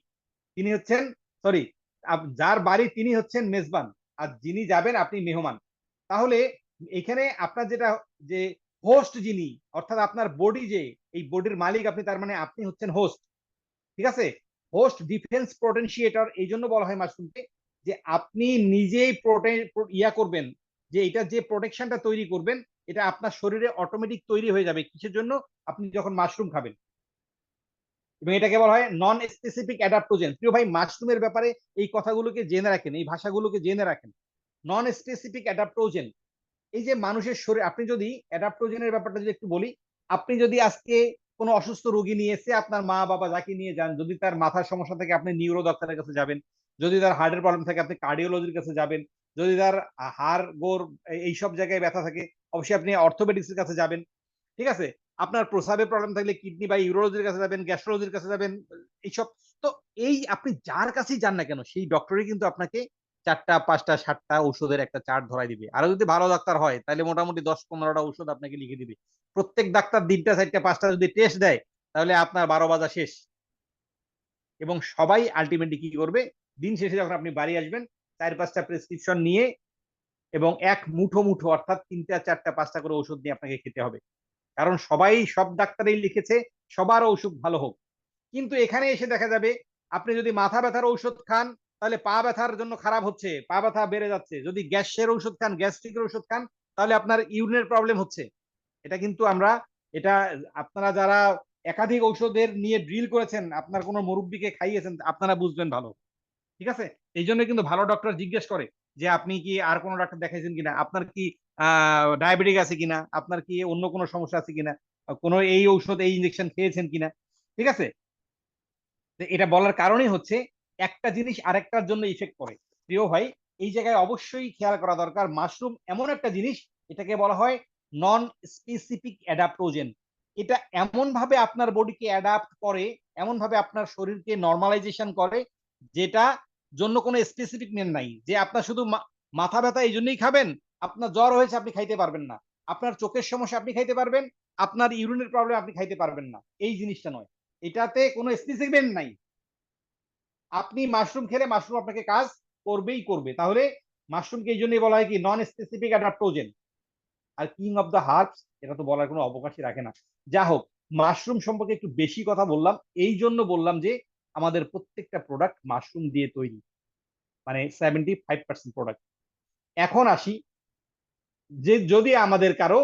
তিনি হচ্ছেন, সরি, যার বাড়ি তিনি হচ্ছেন মেজবান, আর যিনি যাবেন আপনি মেহমান। তাহলে এখানে আপনার যেটা, যে হোস্ট যিনি, অর্থাৎ আপনার বডি, যে এই বডির মালিক আপনি, তার মানে আপনি হচ্ছেন হোস্ট। ঠিক আছে, হোস্ট ডিফেন্স পোটেনশিয়েটর এই জন্য বলা হয় মাশরুমকে, যে আপনি নিজেই ইয়া করবেন, যে এটা যে প্রোটেকশনটা তৈরি করবেন, এটা আপনার শরীরে অটোমেটিক তৈরি হয়ে যাবে। কিসের জন্য? আপনি যখন মাশরুম খাবেন। এবং এটাকে বলা হয় নন স্পেসিফিক অ্যাডাপ্টোজেন। প্রিয় ভাই, মাশরুমের ব্যাপারে এই কথাগুলোকে জেনে রাখেন, এই ভাষাগুলোকে জেনে রাখেন। নন স্পেসিফিক অ্যাডাপ্টোজেন, এই যে মানুষের শরীর, আপনি যদি অ্যাডাপ্টোজেনের ব্যাপারটা যদি একটু বলি, আপনি যদি আজকে কোনো অসুস্থ রোগী নিয়ে এসে আপনার মা বাবা যাকে নিয়ে যান, যদি তার মাথার সমস্যা থাকে আপনি নিউরো ডক্টরের কাছে যাবেন, যদি তার হার্টের প্রবলেম থাকে আপনি কার্ডিওলজির কাছে যাবেন, যদি তার হাড় গোড় এইসব জায়গায় ব্যথা থাকে অবশ্যই আপনি অর্থোপেডিক্স এর কাছে যাবেন। ঠিক আছে, আপনার প্রস্রাবের প্রবলেম থাকলে কিডনি বা ইউরোলজির কাছে যাবেন, গ্যাস্ট্রোলজির কাছে যাবেন, এইসব। তো এই আপনি যার কাছেই যান না কেন, সেই ডক্টরই কিন্তু আপনাকে 4টা 5টা 7টা ঔষধের একটা চার্ট ধরাই দিবে। আরো যদি ভালো ডাক্তার হয় তাহলে মোটামুটি 10-15টা ঔষধ আপনাকে লিখে দিবে। প্রত্যেক ডাক্তার 3টা 4টা 5টা যদি টেস্ট দেয়, তাহলে আপনার 12 বাজা শেষ। এবং সবাই আলটিমেটলি কি করবে, দিন শেষে যখন আপনি বাড়ি আসবেন, 4-5টা প্রেসক্রিপশন নিয়ে এবং এক মুঠো মুঠো, অর্থাৎ 3টা 4টা 5টা করে ওষুধ নিয়ে আপনাকে খেতে হবে। কারণ সব ডাক্তারই লিখেছে সবার অসুখ ভালো হোক। কিন্তু এখানে এসে দেখা যাবে আপনি যদি মাথা ব্যথার ঔষধ খান, তাহলে পা ব্যথার জন্য খারাপ হচ্ছে, পা ব্যথা বেড়ে যাচ্ছে। যদি গ্যাসের ঔষধ খান, গ্যাস্ট্রিকের ঔষধ খান, তাহলে আপনার ইউরিনের প্রবলেম হচ্ছে। এটা কিন্তু এটা আপনারা যারা একাধিক ঔষধের নিয়ে ড্রিল করেছেন, আপনার কোনো মুরব্বীকে খাইয়েছেন, আপনারা বুঝবেন ভালো। ঠিক আছে, এই জন্য কিন্তু ভালো ডক্টর জিজ্ঞেস করে যে আপনি কি আর কোনো ডাক্তার দেখাইছেন কিনা, আপনার কি ডায়াবেটিক আছে কিনা, আপনার কি অন্য কোনো সমস্যা আছে কিনা, কোনো এই ঔষধ এই ইনজেকশন খেয়েছেন কিনা। ঠিক আছে, এটা বলার কারণই হচ্ছে একটা জিনিস আরেকটার জন্য ইফেক্ট করে। প্রিয় ভাই, এই জায়গায় অবশ্যই খেয়াল করা দরকার, মাশরুম এমন একটা জিনিস, এটাকে বলা হয় নন স্পেসিফিক অ্যাডাপ্টোজেন। এটা এমন ভাবে আপনার বডিকে অ্যাডাপ্ট করে, এমন ভাবে আপনার শরীরকে নর্মালাইজেশন করে, যেটা জন্য কোনো স্পেসিফিক নেম নাই। যে আপনার শুধু মাথা ব্যথা এই জন্যই খাবেন, আপনার জ্বর হয়েছে আপনি খাইতে পারবেন না, আপনার চোখের সমস্যা আপনি খাইতে পারবেন, আপনার ইউরিনের প্রবলেম আপনি খাইতে পারবেন না, এই জিনিসটা নয়। এটাতে কোনো স্পেসিফিক নাই। আপনি মাশরুম খেলে মাশরুম আপনাকে কাজ করবেই করবে। তাহলে মাশরুমকে এই জন্যই বলা হয় কি নন স্পেসিফিক অ্যাডাপ্টোজেন। আর কিং অফ দ্য হার্বস, এটা তো বলার কোনো অবকাশই রাখে না। যা হোক, মাশরুম সম্পর্কে একটু বেশি কথা বললাম, এই জন্য বললাম যে আমাদের প্রত্যেকটা প্রোডাক্ট মাশরুম দিয়ে তৈরি, মানে 75% প্রোডাক্ট। এখন আসি, যে যদি আমাদের কারো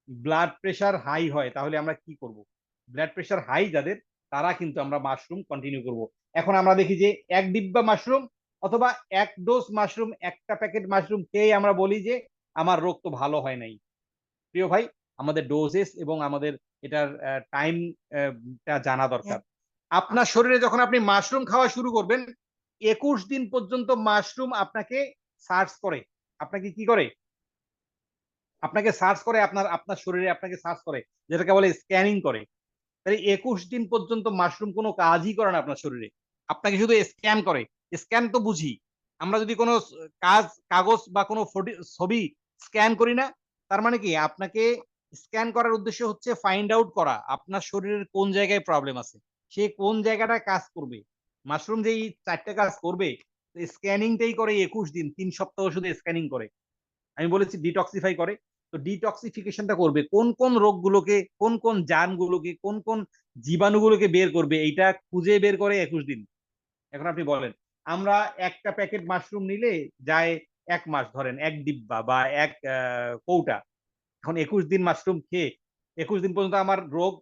ব্লাড প্রেশার হাই হয় তাহলে আমরা কি করব। ব্লাড প্রেশার হাই যাদের, তারা কিন্তু আমরা মাশরুম কন্টিনিউ করব। এখন আমরা দেখি যে এক ডিব্বা মাশরুম অথবা এক ডোজ মাশরুম, একটা প্যাকেট মাশরুম খেয়ে আমরা বলি যে আমার রোগ তো ভালো হয় নাই। প্রিয় ভাই, আমাদের ডোজেস এবং আমাদের এটার টাইমটা জানা দরকার। আপনার শরীরে যখন আপনি মাশরুম খাওয়া শুরু করবেন, 21 দিন পর্যন্ত মাশরুম আপনাকে সার্চ করে, আপনাকে কি করে, আপনাকে সার্চ করে, আপনার শরীরে আপনাকে সার্চ করে, যেটাকে বলে স্ক্যানিং করে। তাই 21 দিন পর্যন্ত মাশরুম কোনো কাজই করে না আপনার শরীরে, আপনাকে শুধু স্ক্যান করে। স্ক্যান তো বুঝি আমরা, যদি কোনো কাগজ বা কোনো ছবি স্ক্যান করি না, তার মানে কি, আপনাকে স্ক্যান করার উদ্দেশ্য হচ্ছে ফাইন্ড আউট করা আপনার শরীরের কোন জায়গায় প্রবলেম আছে। সে কোন জায়গাটায় কাজ করবে। মাশরুম যেই 4টা কাজ করবে, স্ক্যানিংটাই করে 21 দিন, 3 সপ্তাহ শুধু স্ক্যানিং করে। আমি বলেছি ডিটক্সিফাই করে, তো ডিটক্সিফিকেশনটা করবে কোন কোন রোগগুলোকে, কোন কোন জার্মগুলোকে, কোন কোন জীবাণুগুলোকে বের করবে, এইটা খুঁজে বের করে 21 দিন। এখন আপনি বলেন, আমরা একটা প্যাকেট মাশরুম নিলে যায় 1 মাস, ধরেন 1 ডিব্বা বা 1 কৌটা। এখন 21 দিন মাশরুম খেয়ে 21 দিন পর্যন্ত আমার রোগ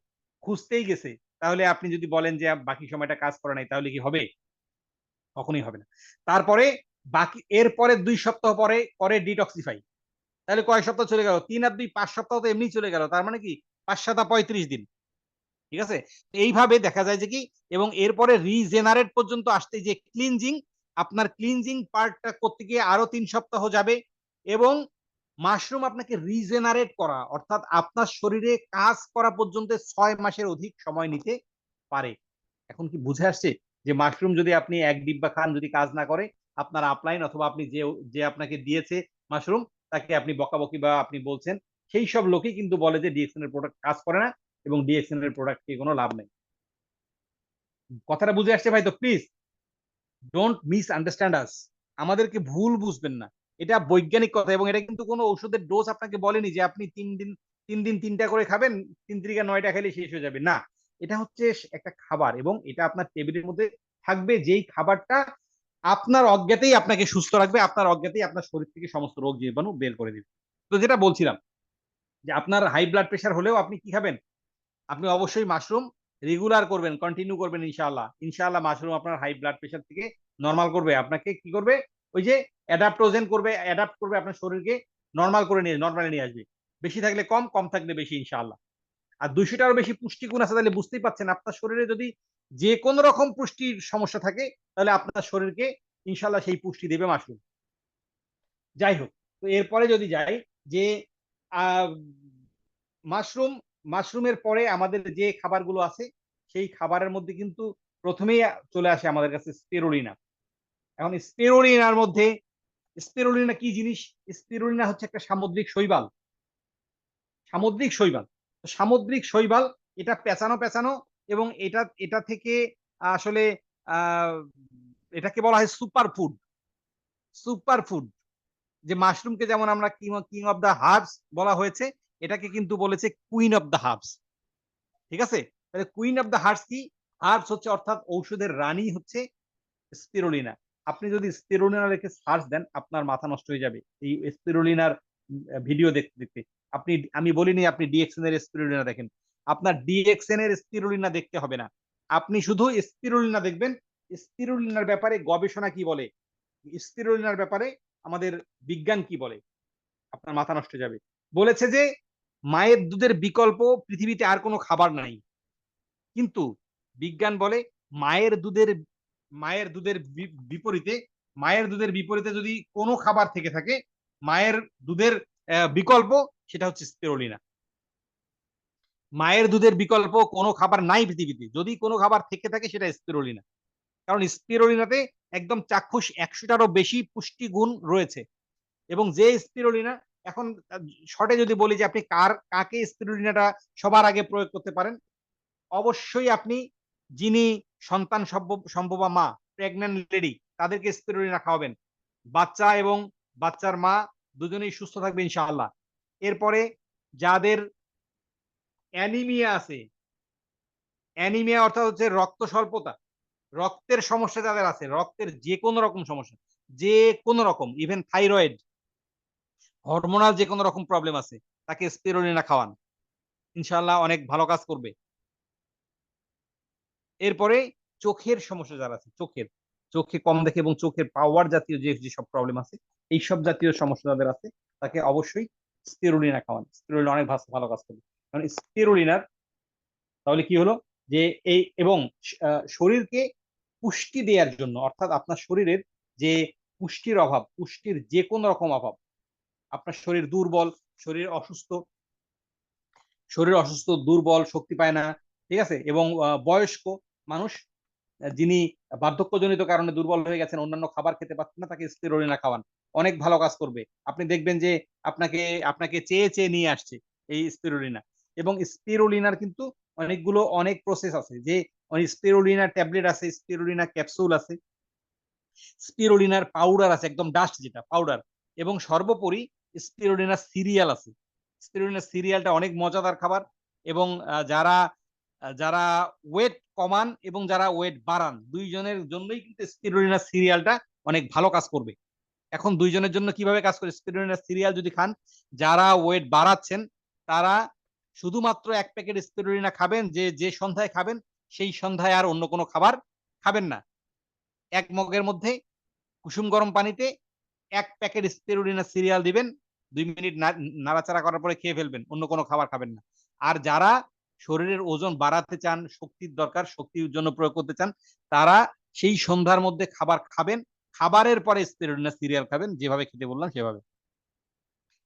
খুঁজতেই গেছে, তাহলে আপনি যদি বলেন যে বাকি সময়টা কাজ করে নাই, তাহলে কি হবে? কখনোই হবে না। তারপরে বাকি এরপরে 2 সপ্তাহ পরে করে ডিটক্সিফাই। তাহলে কয় সপ্তাহ চলে গেল? 3 আর 2 5 সপ্তাহ তো এমনি চলে গেল। তার মানে কি 5 7 35 দিন। ঠিক আছে? এইভাবে দেখা যায় যে কি, এবং এরপরে রিজেনারেট পর্যন্ত আসতে যে ক্লিনজিং, আপনার ক্লিনজিং পার্টটা করতে গিয়ে আরো 3 সপ্তাহ যাবে, এবং মাশরুম আপনাকে রিজেনারেট করা অর্থাৎ আপনার শরীরে কাজ করা পর্যন্ত 6 মাসের অধিক সময় নিতে পারে। এখন কি বুঝে আসছে যে মাশরুম যদি আপনি 1 ডিব্বা খান, যদি কাজ না করে, আপনার আপলাইন অথবা আপনি যে যে আপনাকে দিয়েছে মাশরুম, তাকে আপনি বকাবকি বা আপনি বলছেন, সেই সব লোকই কিন্তু বলে যে ডিএক্সএন এর প্রোডাক্ট কাজ করে না এবং ডিএক্সএন এর প্রোডাক্ট নিয়ে কোনো লাভ নেই। কথাটা বুঝে আসছে ভাই? তো প্লিজ ডোন্ট মিস আন্ডারস্ট্যান্ড আস। আমাদেরকে ভুল বুঝবেন না। এটা বৈজ্ঞানিক কথা, এবং এটা কিন্তু কোনো ঔষধের ডোজ আপনাকে বলেনি যে আপনি 3 দিন 3টা করে খাবেন, 3 3 9টা খেলে শেষ হয়ে যাবে। না, এটা হচ্ছে একটা খাবার, এবং এটা আপনার টেবিলের মধ্যে থাকবে, যেই খাবারটা আপনার অজ্ঞাতেই আপনাকে সুস্থ রাখবে, আপনার অজ্ঞাতেই আপনার শরীর থেকে সমস্ত রোগ জীবাণু বের করে দিবে। তো যেটা বলছিলাম, যে আপনার হাই ব্লাড প্রেশার হলেও আপনি কি খাবেন? আপনি অবশ্যই মাশরুম রেগুলার করবেন, কন্টিনিউ করবেন ইনশাআল্লাহ। ইনশাআল্লাহ মাশরুম আপনার হাই ব্লাড প্রেশার থেকে নরমাল করবে। আপনাকে কি করবে? ওই যে অ্যাডাপ্টোজেন করবে, অ্যাডাপ্ট করবে আপনার শরীরকে, নরমাল করে নিয়ে নরমালি নিয়ে আসবে। বেশি থাকলে কম, কম থাকলে বেশি ইনশাআল্লাহ। আর 200টারও বেশি পুষ্টিগুণ আছে, তাহলে বুঝতেই পাচ্ছেন আপনার শরীরে যদি যে কোনো রকম পুষ্টির সমস্যা থাকে, তাহলে আপনার শরীরকে ইনশাআল্লাহ সেই পুষ্টি দেবে মাশরুম। যাই হোক, তো এরপরে যদি যাই যে আহ মাশরুম, মাশরুমের পরে আমাদের যে খাবারগুলো আছে, সেই খাবারের মধ্যে কিন্তু প্রথমেই চলে আসে আমাদের কাছে স্পিরুলিনা। এখন স্পিরুলিনার মধ্যে, স্পিরুলিনা কি জিনিস? স্পিরুলিনা হচ্ছে একটা সামুদ্রিক শৈবাল। সামুদ্রিক শৈবাল, তো সামুদ্রিক শৈবাল, এটা পেঁচানো পেঁচানো, এবং এটা এটা থেকে আসলে আহ এটাকে বলা হয় সুপার ফুড। সুপার ফুড, যে মাশরুমকে যেমন আমরা কিং অফ দা হার্বস বলা হয়েছে, এটাকে কিন্তু বলেছে কুইন অফ দা হার্বস। ঠিক আছে? তাহলে কুইন অফ দা হার্বস কি? হার্বস হচ্ছে অর্থাৎ ঔষধের রানী হচ্ছে স্পিরুলিনা। আপনি যদি স্পিরুলিনা লিখে সার্চ দেন, আপনার মাথা নষ্ট হয়ে যাবে এই স্পিরুলিনার ভিডিও দেখতে দেখতে। আমি বলিনি আপনি ডিএক্সএন এর স্পিরুলিনা দেখেন, আপনার ডিএক্সএন এর স্পিরুলিনা দেখতে হবে না, আপনি শুধু স্পিরুলিনা দেখবেন। স্পিরুলিনার ব্যাপারে গবেষণা কি বলে, স্পিরুলিনার ব্যাপারে আমাদের বিজ্ঞান কি বলে, আপনার মাথা নষ্ট হয়ে যাবে। বলেছে যে মায়ের দুধের বিকল্প পৃথিবীতে আর কোনো খাবার নাই, কিন্তু বিজ্ঞান বলে মায়ের দুধের, মায়ের দুধের বিপরীতে, মায়ের দুধের বিপরীতে যদি কোনো খাবার থেকে থাকে, মায়ের দুধের বিকল্প, সেটা হচ্ছে স্পিরুলিনা। মায়ের দুধের বিকল্প কোনো খাবার নাই পৃথিবীতে, যদি কোনো খাবার থেকে থাকে সেটা স্পিরুলিনা। কারণ স্পিরুলিনাতে একদম চাক্ষুষ 100টারও বেশি পুষ্টিগুণ রয়েছে। এবং যে স্পিরুলিনা, এখন শর্টে যদি বলি যে আপনি কাকে স্পিরুলিনাটা সবার আগে প্রয়োগ করতে পারেন, অবশ্যই আপনি যিনি সন্তান সম্ভবা মা, প্রেগন্যান্ট লেডি, তাদেরকে স্পিরুলিনা খাওয়াবেন। বাচ্চা এবং বাচ্চার মা দুজনেই সুস্থ থাকবে ইনশাআল্লাহ। এরপরে যাদের অ্যানিমিয়া আছে, অ্যানিমিয়া অর্থাৎ হচ্ছে রক্ত স্বল্পতা, রক্তের সমস্যা যাদের আছে, রক্তের যে কোনো রকম সমস্যা, যে কোনো রকম, ইভেন থাইরয়েড, হরমোনাল যে কোনো রকম প্রবলেম আছে, তাকে স্পিরুলিনা খাওয়ান, ইনশাআল্লাহ অনেক ভালো কাজ করবে। এরপরে চোখের সমস্যা যারা আছে, চোখে কম দেখে এবং চোখের পাওয়ার জাতীয় যেসব প্রবলেম আছে, এইসব জাতীয় সমস্যা যাদের আছে, তাকে অবশ্যই স্পিরুলিনা খাওয়ান। স্পিরুলিনা অনেক ভালো কাজ করবে। কারণ স্পিরুলিনার তাহলে কি হলো, যে এই এবং শরীরকে পুষ্টি দেওয়ার জন্য, অর্থাৎ আপনার শরীরের যে পুষ্টির অভাব, পুষ্টির যে কোনো রকম অভাব, আপনার শরীর দুর্বল, শরীর অসুস্থ, দুর্বল, শক্তি পায় না, ঠিক আছে, এবং বয়স্ক মানুষ যিনি বার্ধক্যজনিত কারণে দুর্বল হয়ে গেছেন, অন্যান্য খাবার খেতে পারছেন না, তাকে স্পিরুলিনা খাওয়ান, অনেক ভালো কাজ করবে। আপনি দেখবেন যে আপনাকে আপনাকে চেয়ে চেয়ে নিয়ে আসছে এই স্পিরুলিনা। এবং স্পিরুলিনার কিন্তু অনেক প্রসেস আছে, যে স্পিরুলিনা ট্যাবলেট আছে, স্পিরুলিনা ক্যাপসুল আছে, স্পিরুলিনার পাউডার আছে, একদম ডাস্ট যেটা পাউডার, এবং সর্বোপরি স্পিরুলিনা সিরিয়াল আছে। স্পিরুলিনা সিরিয়ালটা অনেক মজাদার খাবার, এবং যারা যারা ওয়েট কমান এবং যারা ওয়েট বাড়ান দুইজনের জন্যই কিন্তু স্পিরুলিনা সিরিয়ালটা অনেক ভালো কাজ করবে। এখন দুইজনের জন্য কিভাবে কাজ করে, স্পিরুলিনা সিরিয়াল যদি খান, যারা ওয়েট বাড়াচ্ছেন তারা শুধুমাত্র 1 প্যাকেট স্পিরুলিনা খাবেন, যে সন্ধ্যায় খাবেন সেই সন্ধ্যায় আর অন্য কোনো খাবার খাবেন না। 1 মগের মধ্যে কুসুম গরম পানিতে 1 প্যাকেট স্পিরুলিনা সিরিয়াল দিবেন, 2 মিনিট নাড়াচাড়া করার পরে খেয়ে ফেলবেন, অন্য কোনো খাবার খাবেন না। আর যারা শরীরের ওজন বাড়াতে চান, শক্তির দরকার, শক্তির জন্য প্রয়োগ করতে চান, তারা সেই সন্ধ্যার মধ্যে খাবার খাবেন, খাবারের পরে স্পিরুলিনা সিরিয়াল খাবেন, যেভাবে খেতে বললাম সেভাবে।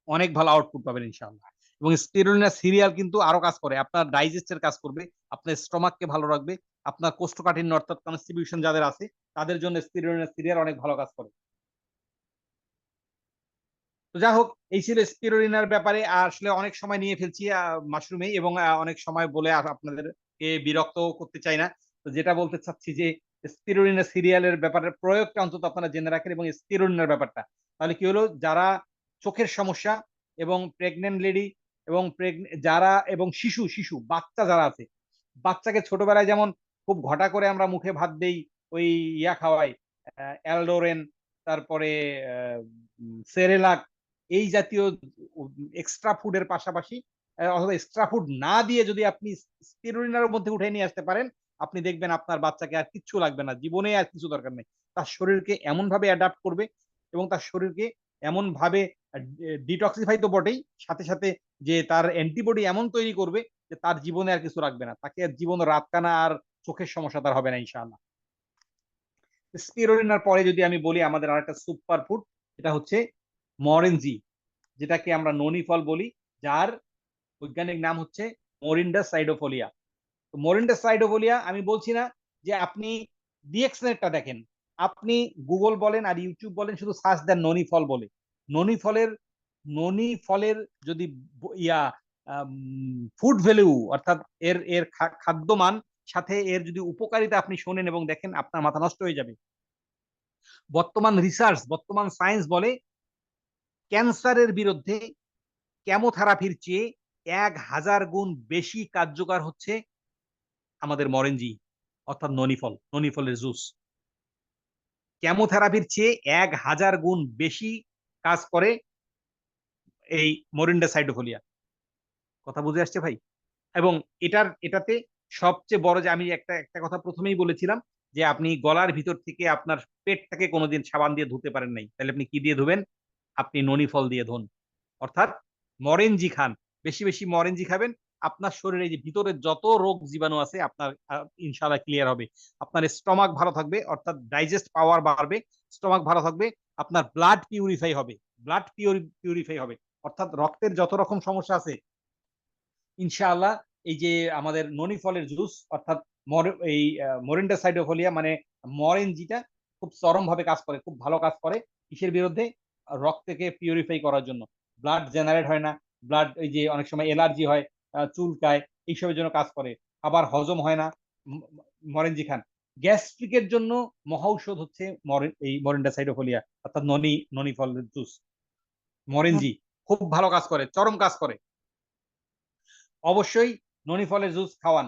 অনেক ভালো আউটপুট পাবেন ইনশাআল্লাহ। এবং স্পিরুলিনা সিরিয়াল কিন্তু আরো কাজ করে, আপনার ডাইজেস্টের কাজ করবে, আপনার স্টমাককে ভালো রাখবে, আপনার কোষ্ঠকাঠিন্য অর্থাৎ কনস্টিটিউশন যাদের আছে তাদের জন্য স্পিরুলিনা সিরিয়াল অনেক ভালো কাজ করে। তো যাই হোক, এই ছিল স্পিরুলিনার ব্যাপারে। আসলে অনেক সময় নিয়ে ফেলছি মাশরুমে, এবং অনেক সময় বলে আর আপনাদেরকে বিরক্ত করতে চাই না। তো যেটা বলতে চাচ্ছি যে স্পিরুলিনা সিরিয়ালের ব্যাপারে প্রয়োগটা অন্তত আপনারা জেনে রাখেন, এবং স্পিরুলিনার ব্যাপারটা তাহলে কি হলো, যারা চোখের সমস্যা এবং প্রেগনেন্ট লেডি এবং যারা এবং শিশু শিশু বাচ্চা যারা আছে, বাচ্চাকে ছোটবেলায় যেমন খুব ঘটা করে আমরা মুখে ভাত দেই, ওই খাওয়াই, অ্যালডোরেন, তারপরে সেরেলাক, এই জাতীয় এক্সট্রা ফুডের পাশাপাশি অথবা এক্সট্রা ফুড না দিয়ে যদি আপনি স্পিরুলিনার মধ্যে উঠে নিয়ে আসতে পারেন, আপনি দেখবেন আপনার বাচ্চাকে আর কিচ্ছু লাগবে না, জীবনে আর কিছু দরকার নেই। তার শরীরকে এমন ভাবে অ্যাডাপ্ট করবে এবং তার শরীরকে এমন ভাবে ডিটক্সিফাই তো বটেই, সাথে সাথে যে তার অ্যান্টিবডি এমন তৈরি করবে যে তার জীবনে আর কিছু রাখবে না, তাকে আর জীবন রাতকানা আর চোখের সমস্যা তার হবে না ইনশাআল্লাহ। স্পিরুলিনার পরে যদি আমি বলি আমাদের আরেকটা সুপার ফুড, এটা হচ্ছে মরেঞ্জি, যেটাকে আমরা ননি ফল বলি, যার বৈজ্ঞানিক নাম হচ্ছে মোরিন্ডা সাইডোফোলিয়া। তো মোরিন্ডা সাইডোফোলিয়া আমি বলছি না যে আপনি ডিএক্সনেটটা দেখেন, আপনি গুগল বলেন আর ইউটিউব বলেন, শুধু সার্চ দেন ননি ফল বলে, ননি ফলের ননি ফলের যদি ইয়া ফুড ভ্যালু অর্থাৎ এর এর খাদ্যমান সাথে এর যদি উপকারিতা আপনি শোনেন এবং দেখেন, আপনার মাথা নষ্ট হয়ে যাবে। বর্তমান রিসার্চ, বর্তমান সায়েন্স বলে ক্যান্সারের বিরুদ্ধে কেমোথেরাপির চেয়ে 1000 গুণ বেশি কার্যকর হচ্ছে আমাদের মরেঞ্জি অর্থাৎ ননি ফলের জুস। কেমোথেরাপির চেয়ে 1000 গুণ বেশি কাজ করে এই মোরিন্ডা সাইডোফোলিয়া। কথা বুঝে আসছে ভাই? এবং এটাতে সবচেয়ে বড়, যে আমি একটা একটা কথা প্রথমেই বলেছিলাম, যে আপনি গলার ভিতর থেকে আপনার পেটটাকে কোনোদিন সাবান দিয়ে ধুতে পারেন নাই, তাহলে আপনি কি দিয়ে ধুবেন? আপনি ননি ফল দিয়ে ধুন, অর্থাৎ মরেঞ্জি খান, বেশি বেশি মরেঞ্জি খাবেন। আপনার শরীরে যে ভিতরে যত রোগ জীবাণু আছে আপনার ইনশাআল্লাহ ক্লিয়ার হবে। আপনার স্টমাক ভালো থাকবে, অর্থাৎ ডাইজেস্ট পাওয়ার বাড়বে, স্টমাক ভালো থাকবে, আপনার ব্লাড পিউরিফাই হবে, ব্লাড পিউরিফাই হবে, অর্থাৎ রক্তের যত রকম সমস্যা আছে ইনশাআল্লাহ এই যে আমাদের ননি ফলের জুস অর্থাৎ এই মোরিন্ডা সাইডোফোলিয়া মানে মরেঞ্জিটা খুব চরম ভাবে কাজ করে, খুব ভালো কাজ করে। কিসের বিরুদ্ধে? রক্তকে পিউরিফাই করার জন্য। ব্লাড জেনারেট হয় না, ব্লাড এই যে অনেক সময় অ্যালার্জি হয়, চুলকায়, এইসবের জন্য কাজ করে। আবার হজম হয় না, মরেঞ্জি খান। গ্যাস্ট্রিকের জন্য মহৌষধ হচ্ছে এই মোরিন্ডা সাইডোফোলিয়া অর্থাৎ ননি ফলের জুস, মরেঞ্জি খুব ভালো কাজ করে, চরম কাজ করে। অবশ্যই ননি ফলের জুস খাওয়ান।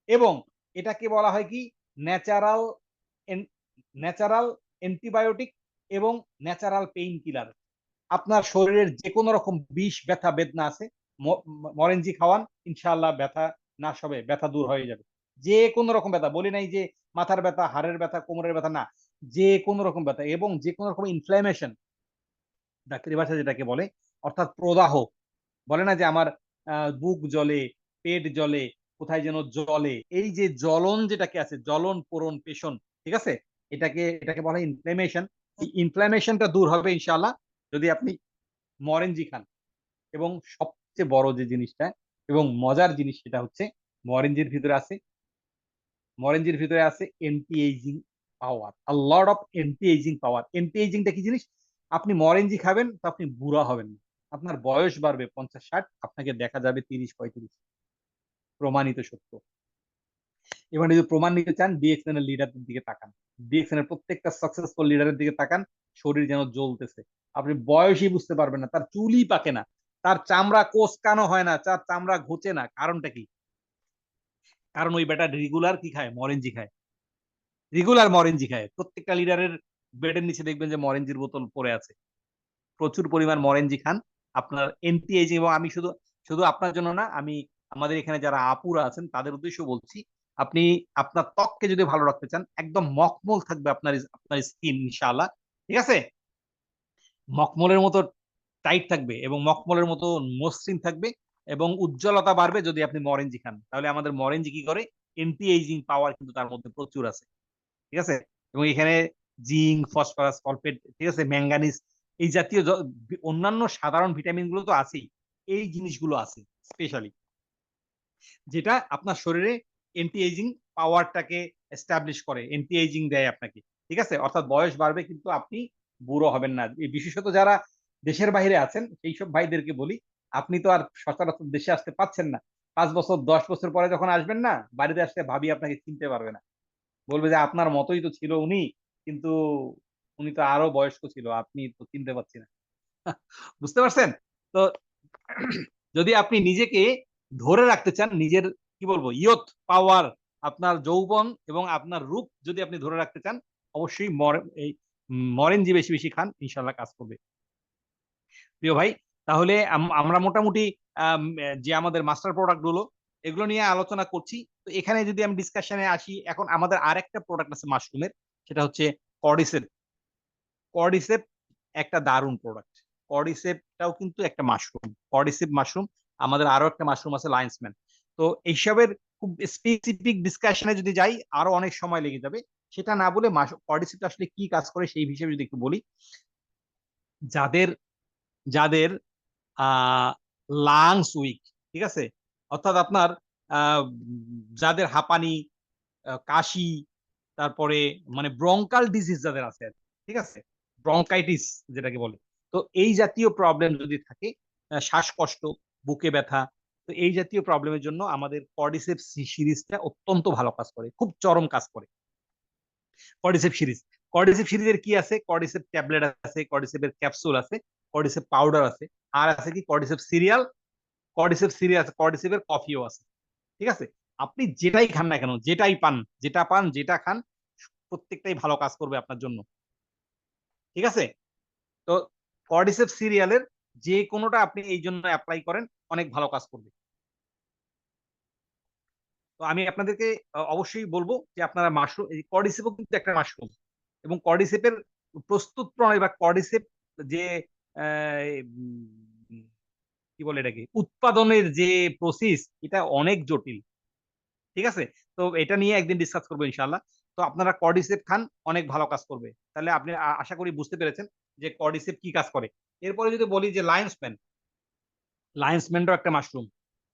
এবং এটাকে বলা হয় কি ন্যাচারাল ন্যাচারাল অ্যান্টিবায়োটিক এবং ন্যাচারাল পেইন কিলার। আপনার শরীরের যে কোনো রকম বিষ ব্যথা বেদনা আছে, মরেঞ্জি খাওয়ান, ইনশাআল্লাহ ব্যথা নাশ হবে, ব্যথা দূর হয়ে যাবে। যে কোনো রকম ব্যথা, বলি নাই যে মাথার ব্যথা, হাড়ের ব্যথা, কোমরের ব্যথা, না, যে কোনো রকম ব্যথা এবং যে কোনো রকম ইনফ্ল্যামেশন, ডাক্তারি ভাষায় যেটাকে বলে, অর্থাৎ প্রদাহ, বলে না যে আমার বুক জ্বলে, পেট জ্বলে, কোথায় যেন জ্বলে, এই যে জ্বলন যেটাকে আছে, জ্বলন পোড়ন পেশন, ঠিক আছে, এটাকে বলা হয় ইনফ্ল্যামেশন। এই ইনফ্ল্যামেশনটা দূর হবে ইনশাআল্লাহ যদি আপনি মরেঞ্জি খান। এবং সবচেয়ে বড় যে জিনিসটা এবং মজার জিনিস সেটা হচ্ছে মরেঞ্জির ভিতরে আছে anti ageing power, a lot of anti ageing power. Anti এইজিংটা কি জিনিস? আপনি মরেঞ্জি খাবেন তো আপনি বুড়া হবেন না, আপনার বয়স বাড়বে 50-60, আপনাকে দেখা যাবে 30-35। প্রমাণিত সত্য। এবার যদি প্রমাণ নিতে চান, ডিএক্সএন এর লিডারদের দিকে তাকান, ডিএক্সএন এর প্রত্যেকটা সাকসেসফুল লিডারের দিকে তাকান, শরীর যেন জ্বলতেছে। আপনি বয়সই বুঝতে পারবেন না, তার চুলই পাকে না, তার চামড়া কোঁচকানো হয় না, তার চামড়া ঘুচে না। কারণটা কি? কারণ ওই বেটা রেগুলার কি খায়? মরেঞ্জি খায়, রেগুলার মরেঞ্জি খায়। প্রত্যেকটা লিডারের বেডের নিচে দেখবেন যে মরেঞ্জির বোতল পড়ে আছে। প্রচুর পরিমাণ মরেঞ্জি খান, আপনার এন্টি এজিং। এবং আমি শুধু শুধু আপনার জন্য না, আমি আমাদের এখানে যারা আপুরা আছেন তাদের উদ্দেশ্য বলছি, আপনি আপনার ত্বককে যদি ভালো রাখতে চান, একদম মখমল থাকবে আপনার আপনার স্কিন ইনশাআল্লাহ, ঠিক আছে? মখমলের মতো টাইট থাকবে এবং মখমলের মতো মসৃণ থাকবে এবং উজ্জ্বলতা বাড়বে যদি আপনি মরেঞ্জি খান। তাহলে আমাদের মরেঞ্জি কি করে? এন্টি এজিং পাওয়ার কিন্তু তার মধ্যে প্রচুর আছে, ঠিক আছে? এবং এখানে জিঙ্ক, ফসফরাস, ফসফেট, ঠিক আছে, ম্যাঙ্গানিজ, এই জাতীয় অন্যান্য সাধারণ ভিটামিন গুলো তো আছেই, এই জিনিসগুলো আছে স্পেশালি, যেটা আপনার শরীরে এন্টি এজিং পাওয়ারটাকে এস্টাবলিশ করে, এন্টি এজিং দেয় আপনাকে, ঠিক আছে? অর্থাৎ বয়স বাড়বে কিন্তু আপনি বুড়ো হবেন না। এই বিশেষত যারা দেশের বাইরে আছেন সেই সব ভাইদেরকে বলি, আপনি তো আর সচরাচর দেশে আসতে পাচ্ছেন না। 5 বছর 10 বছর পরে যখন আসবেন না, বাড়িতে আসতে ভাবি আপনাকে চিনতে পারবে না, বলবে যে আপনার মতোই তো ছিল উনি, কিন্তু উনি তো আরো বয়স্ক ছিল, আপনি তো চিনতে পারছি না। বুঝতে পারছেন? তো যদি আপনি নিজেকে ধরে রাখতে চান, নিজের কি বলবো ইয়থ পাওয়ার, আপনার যৌবন এবং আপনার রূপ যদি আপনি ধরে রাখতে চান, অবশ্যই এই মরেঞ্জি বেশি বেশি খান, ইনশাল্লাহ কাজ করবে। প্রিয় ভাই, তাহলে আমরা মোটামুটি যে আমাদের মাস্টার প্রোডাক্ট গুলো, এগুলো নিয়ে আলোচনা করছি। তো এখানে যদি আমি ডিসকাশনে আসি, এখন আমাদের আরেকটা প্রোডাক্ট আছে মাশরুমের, সেটা হচ্ছে কর্ডিসেপ। কর্ডিসেপ একটা দারুণ প্রোডাক্ট। কর্ডিসেপটাও কিন্তু একটা মাশরুম, কর্ডিসেপ মাশরুম। আমাদের আরো একটা মাশরুম আছে লায়ন্সম্যান। তো এইসবের খুব স্পেসিফিক ডিসকাশনে যদি যাই আরো অনেক সময় লেগে যাবে, সেটা না বলে কর্ডিসেপটা আসলে কি কাজ করে সেই হিসেবে যদি একটু বলি। যাদের যাদের লাংস উইক, ঠিক আছে, অর্থাৎ আপনার যাদের হাঁপানি, কাশি, তারপরে মানে ব্রঙ্কাল ডিজিজ যাদের আছে, ঠিক আছে, ব্রঙ্কাইটিস যেটাকে বলে, তো এই জাতীয় প্রবলেম যদি থাকে, শ্বাসকষ্ট, বুকে ব্যথা, তো এই জাতীয় প্রবলেমের জন্য আমাদের কর্ডিসেপ সিরিজটা অত্যন্ত ভালো কাজ করে, খুব চরম কাজ করে কর্ডিসেপ সিরিজ। কর্ডিসেপ সিরিজের কি আছে? কর্ডিসেপ ট্যাবলেট আছে, কর্ডিসেপের ক্যাপসুল আছে, কর্ডিসেপ পাউডার আছে, আর আছে কি কর্ডিসেপ সিরিয়াল, কর্ডিসেপ সিরিয়াল আছে, কর্ডিসেপের কফিও আছে, ঠিক আছে? আপনি যেটাই খান না কেন, যেটাই পান, যেটা পান, যেটা খান, প্রত্যেকটাই ভালো কাজ করবে আপনার জন্য, ঠিক আছে? তো কর্ডিসেপ সিরিয়ালের যে কোনোটা আপনি এই জন্য অ্যাপ্লাই করেন, অনেক ভালো কাজ করবে। তো আমি আপনাদেরকে অবশ্যই বলবো যে আপনারা মাশরুম, এই কর্ডিসেপও কিন্তু একটা মাশরুম, এবং কর্ডিসেপের প্রস্তুত প্রণালী বা কর্ডিসেপ যে কি বলে এটাকে, উৎপাদনের যে প্রসেস, এটা অনেক জটিল, ঠিক আছে? তো এটা নিয়ে একদিন ডিসকাস করবো ইনশাআল্লাহ। তো আপনারা কর্ডিসেপ খান, অনেক ভালো কাজ করবে। তাহলে আপনি আশা করি বুঝতে পেরেছেন যে কর্ডিসেপ কি কাজ করে। এরপরে যদি বলি যে লায়ন্সম্যান, লায়ন্সম্যানও একটা মাশরুম,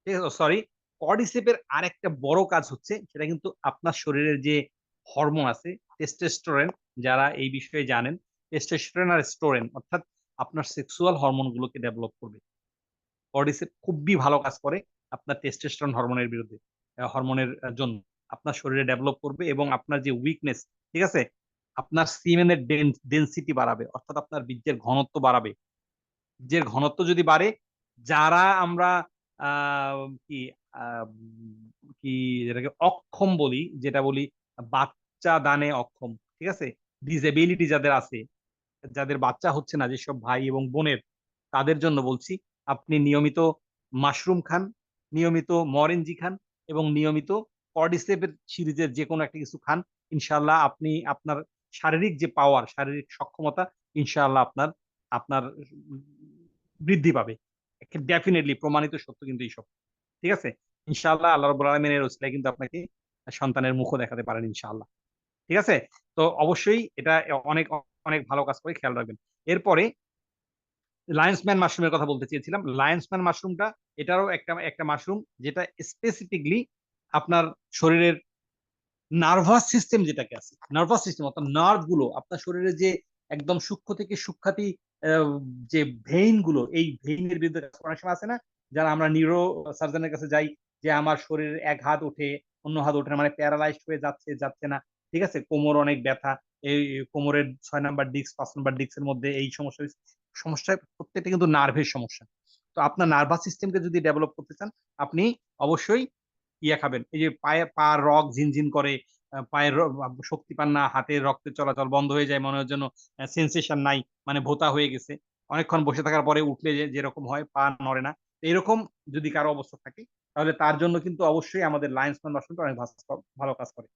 ঠিক আছে? সরি, কর্ডিসেপের আরেকটা বড় কাজ হচ্ছে, সেটা কিন্তু আপনার শরীরের যে হরমোন আছে, টেস্টোস্টেরন, যারা এই বিষয়ে জানেন, টেস্টোস্টেরন আর স্টোরেন, অর্থাৎ আপনার সেক্সুয়াল হরমোন গুলোকে ডেভেলপ করবে। কর্ডিসেপ খুবই ভালো কাজ করে আপনার টেস্টোস্টেরন হরমোনের বিরুদ্ধে, হরমোনের জন্য আপনার শরীরে ডেভেলপ করবে, এবং আপনার যে উইকনেস, ঠিক আছে, আপনার সিমেনের ডেনসিটি বাড়াবে, অর্থাৎ আপনার বীর্যের ঘনত্ব বাড়াবে। বীর্যের ঘনত্ব যদি বাড়ে, যারা আমরা আহ, কি আহ, কি যেটাকে অক্ষম বলি, যেটা বলি বাচ্চা দানে অক্ষম, ঠিক আছে, ডিসেবিলিটি যাদের আছে, যাদের বাচ্চা হচ্ছে না, যেসব ভাই এবং বোনের, তাদের জন্য বলছি, আপনি নিয়মিত মাশরুম খান, নিয়মিত মরেঞ্জি খান, এবং নিয়মিত কর্ডিসেপের সিরিজের যে কোনো একটা কিছু খান। ইনশাআল্লাহ আপনি আপনার শারীরিক যে পাওয়ার, শারীরিক সক্ষমতা, ইনশাআল্লাহ আপনার আপনার বৃদ্ধি পাবে। ডেফিনেটলি প্রমাণিত সত্য কিন্তু এইসব, ঠিক আছে? ইনশাআল্লাহ আল্লাহ রাব্বুল আলামিনের ওসিলায় কিন্তু আপনাকে সন্তানের মুখও দেখাতে পারেন ইনশাআল্লাহ, ঠিক আছে? তো অবশ্যই এটা অনেক অনেক ভালো কাজ করে, খেয়াল রাখবেন। এরপরে লায়ন্সম্যান মাশরুমের কথা বলতে চেয়েছিলাম। লায়ন্সম্যান মাশরুমটা, এটারও একটা একটা মাশরুম, যেটা স্পেসিফিকলি আপনার শরীরের নার্ভাস সিস্টেম, যেটাকে আছে নার্ভাস সিস্টেম, অর্থাৎ নার্ভ গুলো, আপনার শরীরে যে একদম সূক্ষ্ম থেকে সূক্ষাতি আহ, যে ভেইন গুলো, এই ভেইনের বিরুদ্ধে কাজ করার সময় আছে না, যারা আমরা নিউরো সার্জনের কাছে যাই, যে আমার শরীরের এক হাত ওঠে, অন্য হাত ওঠে না, মানে প্যারালাইজড হয়ে যাচ্ছে যাচ্ছে না, ঠিক আছে, কোমর অনেক ব্যথা, এই কোমরের 6 নাম্বার ডিস্ক 5 নাম্বার ডিস্কের মধ্যে এই সমস্যা সমস্যা প্রত্যেকটা কিন্তু নার্ভের সমস্যা। তো আপনার নার্ভাস সিস্টেমকে যদি ডেভেলপ করতে চান, আপনি অবশ্যই ইয়া খাবেন। এই যে পায়ে পা রগ ঝিনঝিন করে, পায়ের শক্তি পান না, হাতের রক্তের চলাচল বন্ধ হয়ে যায়, মনে হয় যেন সেন্সেশন নাই, মানে ভোতা হয়ে গেছে, অনেকক্ষণ বসে থাকার পরে উঠলে যেরকম হয়, পা নড়ে না, এরকম যদি কারো অবস্থা থাকে, তাহলে তার জন্য কিন্তু অবশ্যই আমাদের লায়ন্স ম্যান মাশরুমটা অনেক ভালো কাজ করে,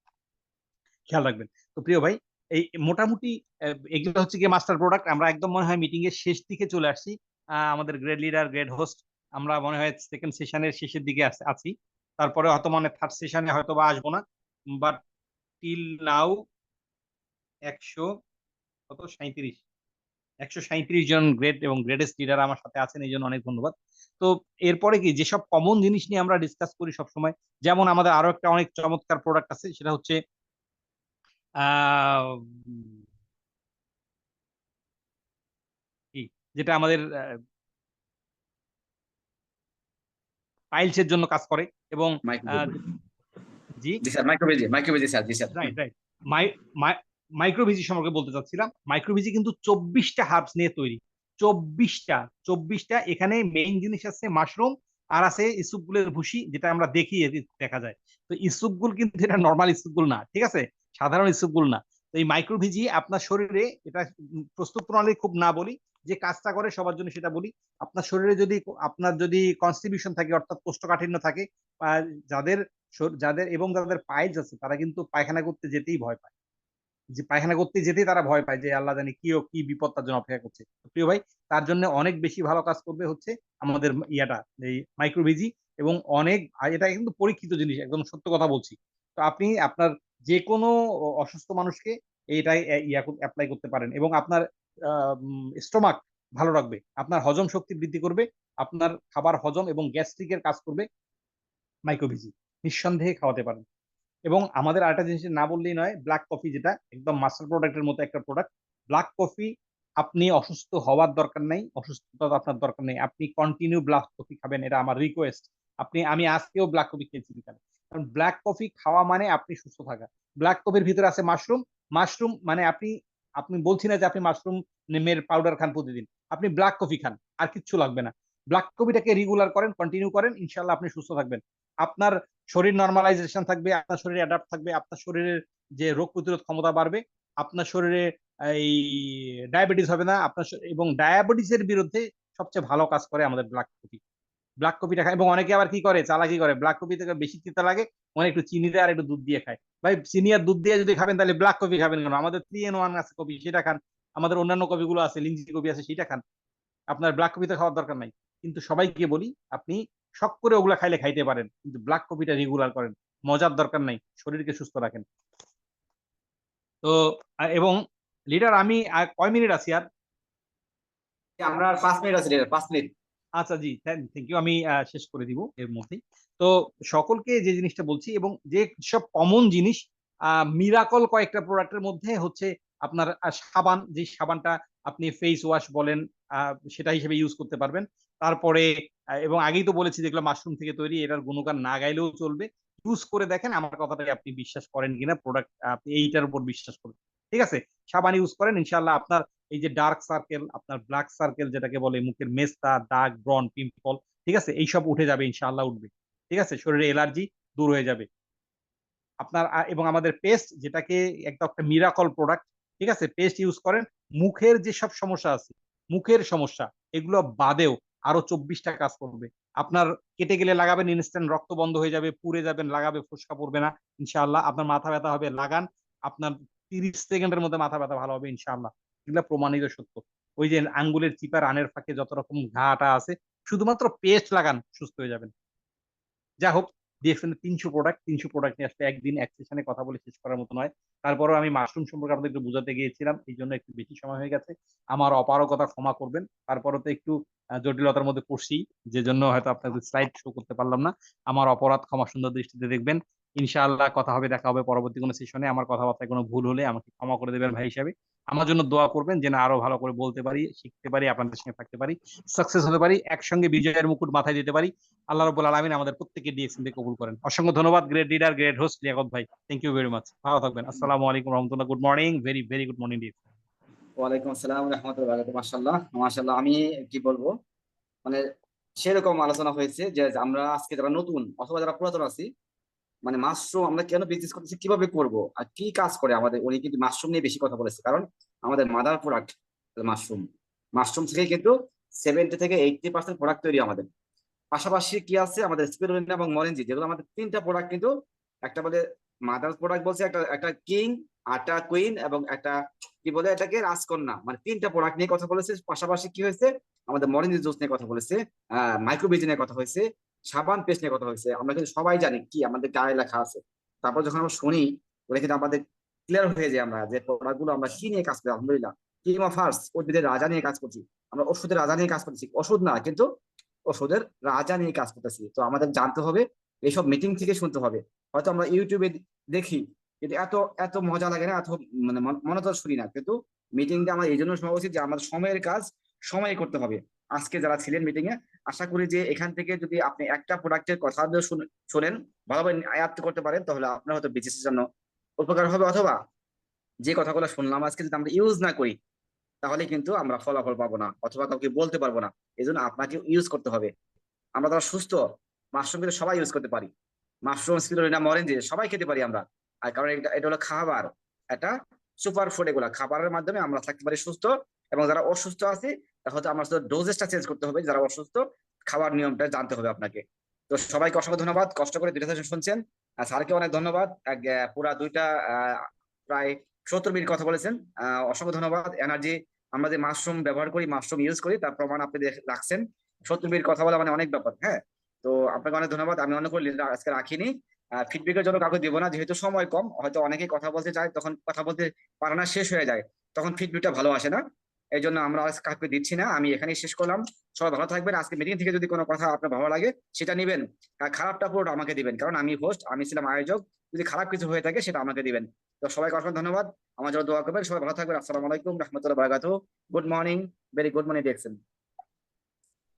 খেয়াল রাখবেন। তো প্রিয় ভাই, এই মোটামুটি এগুলো হচ্ছে গিয়ে মাস্টার প্রোডাক্ট। আমরা একদম মনে হয় মিটিং এর শেষ দিকে চলে আসছি। আমাদের গ্রেড লিডার, গ্রেড হোস্ট, আমরা মনে হয় সেকেন্ড সেশনের শেষের দিকে আছি। তারপরে হয়তো মানে থার্ড সেশনে হয়তো বা আসবো না, বাট টিল নাও 100 কত 137 জন গ্রেড এবং গ্রেডেস্ট লিডার আমার সাথে আছেন, এই জন্য অনেক ধন্যবাদ। তো এরপরে কি, যেসব কমন জিনিস নিয়ে আমরা ডিসকাস করি সবসময়, যেমন আমাদের আরো একটা অনেক চমৎকার প্রোডাক্ট আছে, সেটা হচ্ছে আহ কি, যেটা আমাদের পাইলসের জন্য কাজ করে এবং আহ, মাইক্রোবেজি। জি জি স্যার, মাইক্রোবেজি স্যার, জি স্যার। রাইট রাইট, মাইক্রোভিজি সম্পর্কে বলতে চাচ্ছিলাম। মাইক্রোভিজি কিন্তু 24টা হার্বস নিয়ে তৈরি, 24টা। এখানে মেইন জিনিস আছে মাশরুম, আর আছে ইসুপগুলের ভুসি, যেটা আমরা দেখি দেখা যায়। তো ইসুপগুল কিন্তু এটা নর্মাল ইসুপগুল না, ঠিক আছে, সাধারণ ইসুপগুল না। তো এই মাইক্রোভিজি আপনার শরীরে, এটা প্রস্তুত প্রণালী খুব না বলি, যে কাজটা করে সবার জন্য সেটা বলি। আপনার শরীরে যদি, আপনার যদি কনস্টিটিউশন থাকে, অর্থাৎ কোষ্ঠকাঠিন্য থাকে, যাদের যাদের এবং যাদের পাইলস আছে, তারা কিন্তু পায়খানা করতে যেতেই ভয় পায়, যে পায়খানা করতে যেতেই তারা ভয় পায়, যে আল্লাহ জানি কি বিপদ তার জন্য অপেক্ষা করছে। তো প্রিয় ভাই, তার জন্য অনেক বেশি ভালো কাজ করবে হচ্ছে আমাদের ইয়াটা, এই মাইক্রোভিজি। এবং অনেক, আর এটা কিন্তু পরীক্ষিত জিনিস, একদম সত্য কথা বলছি। তো আপনি আপনার যে কোনো অসুস্থ মানুষকে এইটাই অ্যাপ্লাই করতে পারেন, এবং আপনার স্টোমাক ভালো রাখবে, আপনার হজম শক্তি বৃদ্ধি করবে, আপনার খাবার হজম এবং গ্যাস্ট্রিকের কাজ করবে মাইক্রোভিজি। নিঃসন্দেহে খাওয়াতে পারেন। এবং আমাদের আরেকটা জিনিস না বললেই নয়, ব্ল্যাক কফি, যেটা একদম মাস্টার প্রোডাক্টের মতো একটা প্রোডাক্ট। ব্ল্যাক কফি, আপনি অসুস্থ হওয়ার দরকার নেই, অসুস্থতা আপনার দরকার নেই, আপনি কন্টিনিউ ব্ল্যাক কফি খাবেন, এটা আমার রিকোয়েস্ট। আমি আজকেও ব্ল্যাক কফি খেয়েছি বিকালে, কারণ ব্ল্যাক কফি খাওয়া মানে আপনি সুস্থ থাকা। ব্ল্যাক কফির ভিতরে আছে মাশরুম। মাশরুম মানে আপনি, বলছি না যে আপনি মাশরুম নেমের পাউডার খান প্রতিদিন, আপনি ব্ল্যাক কফি খান, আর কিচ্ছু লাগবে না। ব্ল্যাক কফিটাকে রেগুলার করেন, কন্টিনিউ করেন, ইনশাল্লাহ আপনি সুস্থ থাকবেন। আপনার শরীর নর্মালাইজেশন থাকবে, আপনার শরীরে অ্যাডাপ্ট থাকবে, আপনার শরীরের যে রোগ প্রতিরোধ ক্ষমতা বাড়বে, আপনার শরীরে এই ডায়াবেটিস হবে না আপনার এবং ডায়াবেটিসের বিরুদ্ধে সবচেয়ে ভালো কাজ করে আমাদের ব্ল্যাক কফি। ব্ল্যাক কফিটা খায়, এবং অনেকে আবার কি করে, চালাকি করে, ব্ল্যাক কফি থেকে বেশি তিতা লাগে, মানে একটু চিনি দেয় আর একটু দুধ দিয়ে খায়। ভাই, চিনি আর দুধ দিয়ে যদি খাবেন, তাহলে ব্ল্যাক কফি খাবেন কেন? আমাদের 3 in 1 আছে কফি, সেটা খান। আমাদের অন্যান্য কফিগুলো আছে, লিঞ্জি কফি আছে, সেটা খান। আপনার ব্ল্যাক কফিতে খাওয়ার দরকার নাই। কিন্তু সবাইকে বলি, আপনি শখ করে ওগুলা খাইলে খাইতে পারেন, কিন্তু ব্ল্যাক কফিটা রেগুলার করেন, মজার দরকার নাই, শরীরকে সুস্থ রাখেন। তো এবং লিডার, আমি কয় মিনিট আছি আর? আমরা 5 মিনিট আছে, 5 মিনিট। আচ্ছা জি, থ্যাংক ইউ, আমি শেষ করে দিব এর মধ্যেই। তো সকলকে যে জিনিসটা বলছি, এবং যে সব কমন জিনিস, মিরাকল কয়েকটা প্রোডাক্টের মধ্যে হচ্ছে আপনার সাবান, যে সাবানটা আপনি ফেস ওয়াশ বলেন, সেটা হিসেবে ইউজ করতে পারবেন। তারপরে এবং আগেই তো বলেছি, যেগুলো মাশরুম থেকে তৈরি, এটার গুণগান না গাইলেও চলবে, ইউজ করে দেখেন, আমার কথাটাকে আপনি বিশ্বাস করেন কিনা, প্রোডাক্ট আপনি এইটার উপর বিশ্বাস করুন, ঠিক আছে। সাবান ইউজ করেন, ইনশাল্লাহ আপনার এই যে ডার্ক সার্কেল, আপনার ব্ল্যাক সার্কেল যেটাকে বলে, মুখের মেস্তা, দাগ, ব্রন, পিম্পল, ঠিক আছে, এইসব উঠে যাবে, ইনশাআল্লাহ উঠবে, ঠিক আছে, শরীরে এলার্জি দূর হয়ে যাবে আপনার। এবং আমাদের পেস্ট, যেটাকে একদম একটা মিরাকল প্রোডাক্ট, ঠিক আছে, পেস্ট ইউজ করেন, মুখের যেসব সমস্যা আছে, মুখের সমস্যা, এগুলো বাদেও আরো 24টা কাজ করবে। আপনার কেটে গেলে লাগাবেন, ইনস্ট্যান্ট রক্ত বন্ধ হয়ে যাবে, পুড়ে যাবেন, লাগাবে ফোস্কা পড়বে না ইনশাআল্লাহ। আপনার মাথা ব্যথা হবে, লাগান, আপনার 30 সেকেন্ডের মধ্যে মাথা ব্যথা ভালো হবে ইনশাআল্লাহ। এগুলো প্রমাণিত সত্য। ওই যে আঙ্গুলের চিপা, রানের ফাঁকে যত রকম ঘাটা আছে, শুধুমাত্র পেস্ট লাগান, সুস্থ হয়ে যাবেন। যা হোক, ডিএক্সএন 300 প্রোডাক্ট নিয়ে আসলে একদিন এক সেশনে কথা বলে শেষ করার মতো নয়। তারপরেও আমি মাশরুম সম্পর্কে আপনাদের একটু বোঝাতে গিয়েছিলাম, এই জন্য একটু বেশি সময় হয়ে গেছে, আমার অপারগতা ক্ষমা করবেন। তারপরে তো একটু জটিলতার মধ্যে পড়ছি, যে জন্য হয়তো আপনাদের স্লাইড শো করতে পারলাম না। আমার অপরাধ, ক্ষমা সুন্দর দৃষ্টিতে দেখবেন। ইনশাআল্লাহ কথা হবে, দেখা হবে পরবর্তী কোনো সেশনে। আমার কথাবার্তায় কোনো ভুল হলে আমাকে ক্ষমা করে দেবেন ভাই হিসাবে। আমার জন্য দোয়া করবেন যেন আরো ভালো করে বলতে পারি, শিখতে পারি, আপনাদের সঙ্গে থাকতে পারি, সাকসেস হতে পারি, একসঙ্গে বিজয়ের মুকুট মাথায় দিতে পারি। আল্লাহ রাব্বুল আলামিন আমাদের প্রত্যেককে ডিএক্সএন দিয়ে কবুল করেন। অসংখ্য ধন্যবাদ, great leader, great host Liaquat ভাই। Thank you very much. ভালো থাকবেন। আসসালামু আলাইকুম রহমতুল্লাহ। Good morning, very very good morning DXN. ওয়ালাইকুম আসসালাম রহমতুল্লাহ, মাশাআল্লাহ মাশাআল্লাহ। আমি কি বলবো, মানে সেরকম আলোচনা হয়েছে যে আমরা আজকে যারা নতুন অথবা যারা পুরাতন আছি, মানে মাশরুম আমরা কেন বিজনেস করতেছি, কিভাবে করব, আর কি কাজ করে আমাদের, উনি কিন্তু মাশরুম নিয়ে বেশি কথা বলেছে। কারণ আমাদের মাদার প্রোডাক্ট মাশরুম, মাশরুম থেকে কিন্তু 70 থেকে 80% প্রোডাক্ট তৈরি আমাদের। পাশাপাশি কি আছে আমাদের স্পিরুলিনা এবং মরেঞ্জি, যেগুলো আমাদের তিনটা প্রোডাক্ট কিন্তু, একটা বলে মাদার প্রোডাক্ট বলছে, একটা একটা কিং, একটা কুইন, এবং একটা কি বলে এটাকে রাজকন্যা, মানে তিনটা প্রোডাক্ট নিয়ে কথা বলেছে। পাশাপাশি কি হয়েছে, আমাদের মরেঞ্জি জুস নিয়ে কথা বলেছে, মাইক্রোবিজ নিয়ে কথা হয়েছে, সাবান পেস্ট নিয়ে কথা হয়েছে। আমরা কিন্তু সবাই জানি কি আমাদের গায়ে লেখা আছে, তারপর যখন আমরা শুনি ওটা কিন্তু আমাদের ক্লিয়ার হয়ে যায় আমরা যে প্রোডাক্ট গুলো আমরা কি নিয়ে কাজ করি। আলহামদুলিল্লাহ, কিং অফ হার্বস, উদ্ভিদের রাজা নিয়ে কাজ করছি আমরা, ওষুধের রাজা নিয়ে কাজ করছি, ওষুধ না কিন্তু ওষুধের রাজা নিয়ে কাজ করতেছি। তো আমাদের জানতে হবে, এইসব মিটিং থেকে শুনতে হবে। হয়তো আমরা ইউটিউবে দেখি, কিন্তু এত এত মজা লাগে না, এত মানে মনোযোগ শুনি না। কিন্তু মিটিংটা আমার এই জন্য শোনা উচিত যে আমাদের সময়ের কাজ সময়ে করতে হবে। আজকে যারা ছিলেন মিটিং এ, আশা করি যে এখান থেকে যদি আপনি একটা প্রোডাক্টের কথা যদি শোনেন, ভালোভাবে আয়ত্ত করতে পারেন, তাহলে আপনার হয়তো বিজনেসের জন্য উপকার হবে। অথবা যে কথাগুলো শুনলাম আজকে যদি আমরা ইউজ না করি, তাহলে কিন্তু আমরা ফলাফল পাবো না, অথবা কাউকে বলতে পারবো না। এই জন্য আপনাকে ইউজ করতে হবে। আমরা যারা সুস্থ, মাশরুম কিন্তু সবাই ইউজ করতে পারি। মাশরুম, স্পিরুলিনা, মরেঞ্জি সবাই খেতে পারি আমরা। আর কারণ এটা এটা হলো খাবার, এটা সুপার ফুড। এগুলা খাবারের মাধ্যমে আমরা থাকতে পারি সুস্থ। এবং যারা অসুস্থ আছে, তাহলে আমরা শুধু ডোজেসটা চেঞ্জ করতে হবে। যারা অসুস্থ, খাবার নিয়মটা জানতে হবে আপনাকে। তো সবাইকে অসংখ্য ধন্যবাদ, কষ্ট করে দুইটা সেশন শুনছেন। আর স্যারকে অনেক ধন্যবাদ, পুরা দুইটা প্রায় 70 মিনিট কথা বলেছেন। অসংখ্য ধন্যবাদ। এনার্জি, আমরা যে মাশরুম ব্যবহার করি, মাশরুম ইউজ করি, তার প্রমাণ আপনি রাখছেন। 70 মিনিট কথা বলা মানে অনেক ব্যাপার, হ্যাঁ। তো আপনাকে অনেক ধন্যবাদ। আমি অনেক করে আজকে রাখিনি, ফিডব্যাকের জন্য কাউকে দেবো না, যেহেতু সময় কম। হয়তো অনেকেই কথা বলতে চায়, তখন কথা বলতে পারে না, শেষ হয়ে যায়, তখন ফিডব্যাকটা ভালো আসে না। এই জন্য আমরা আজকে কাউকে দিচ্ছি না, আমি এখানেই শেষ করলাম। সবাই ভালো থাকবেন। আজকে মিটিং থেকে যদি কোনো কথা আপনার ভালো লাগে সেটা নিবেন, আর খারাপটা পুরোটা আমাকে দিবেন, কারণ আমি হোস্ট, আমি ছিলাম আয়োজক। যদি খারাপ কিছু হয়ে থাকে সেটা আমাকে দিবেন। তো সবাইকে অসংখ্য ধন্যবাদ, আমার জন্য দোয়া করবেন। সবাই ভালো থাকবেন। আসসালামু আলাইকুম রহমতুল্লাহ বারাকাতুহু। Good morning, very good morning দেখছেন।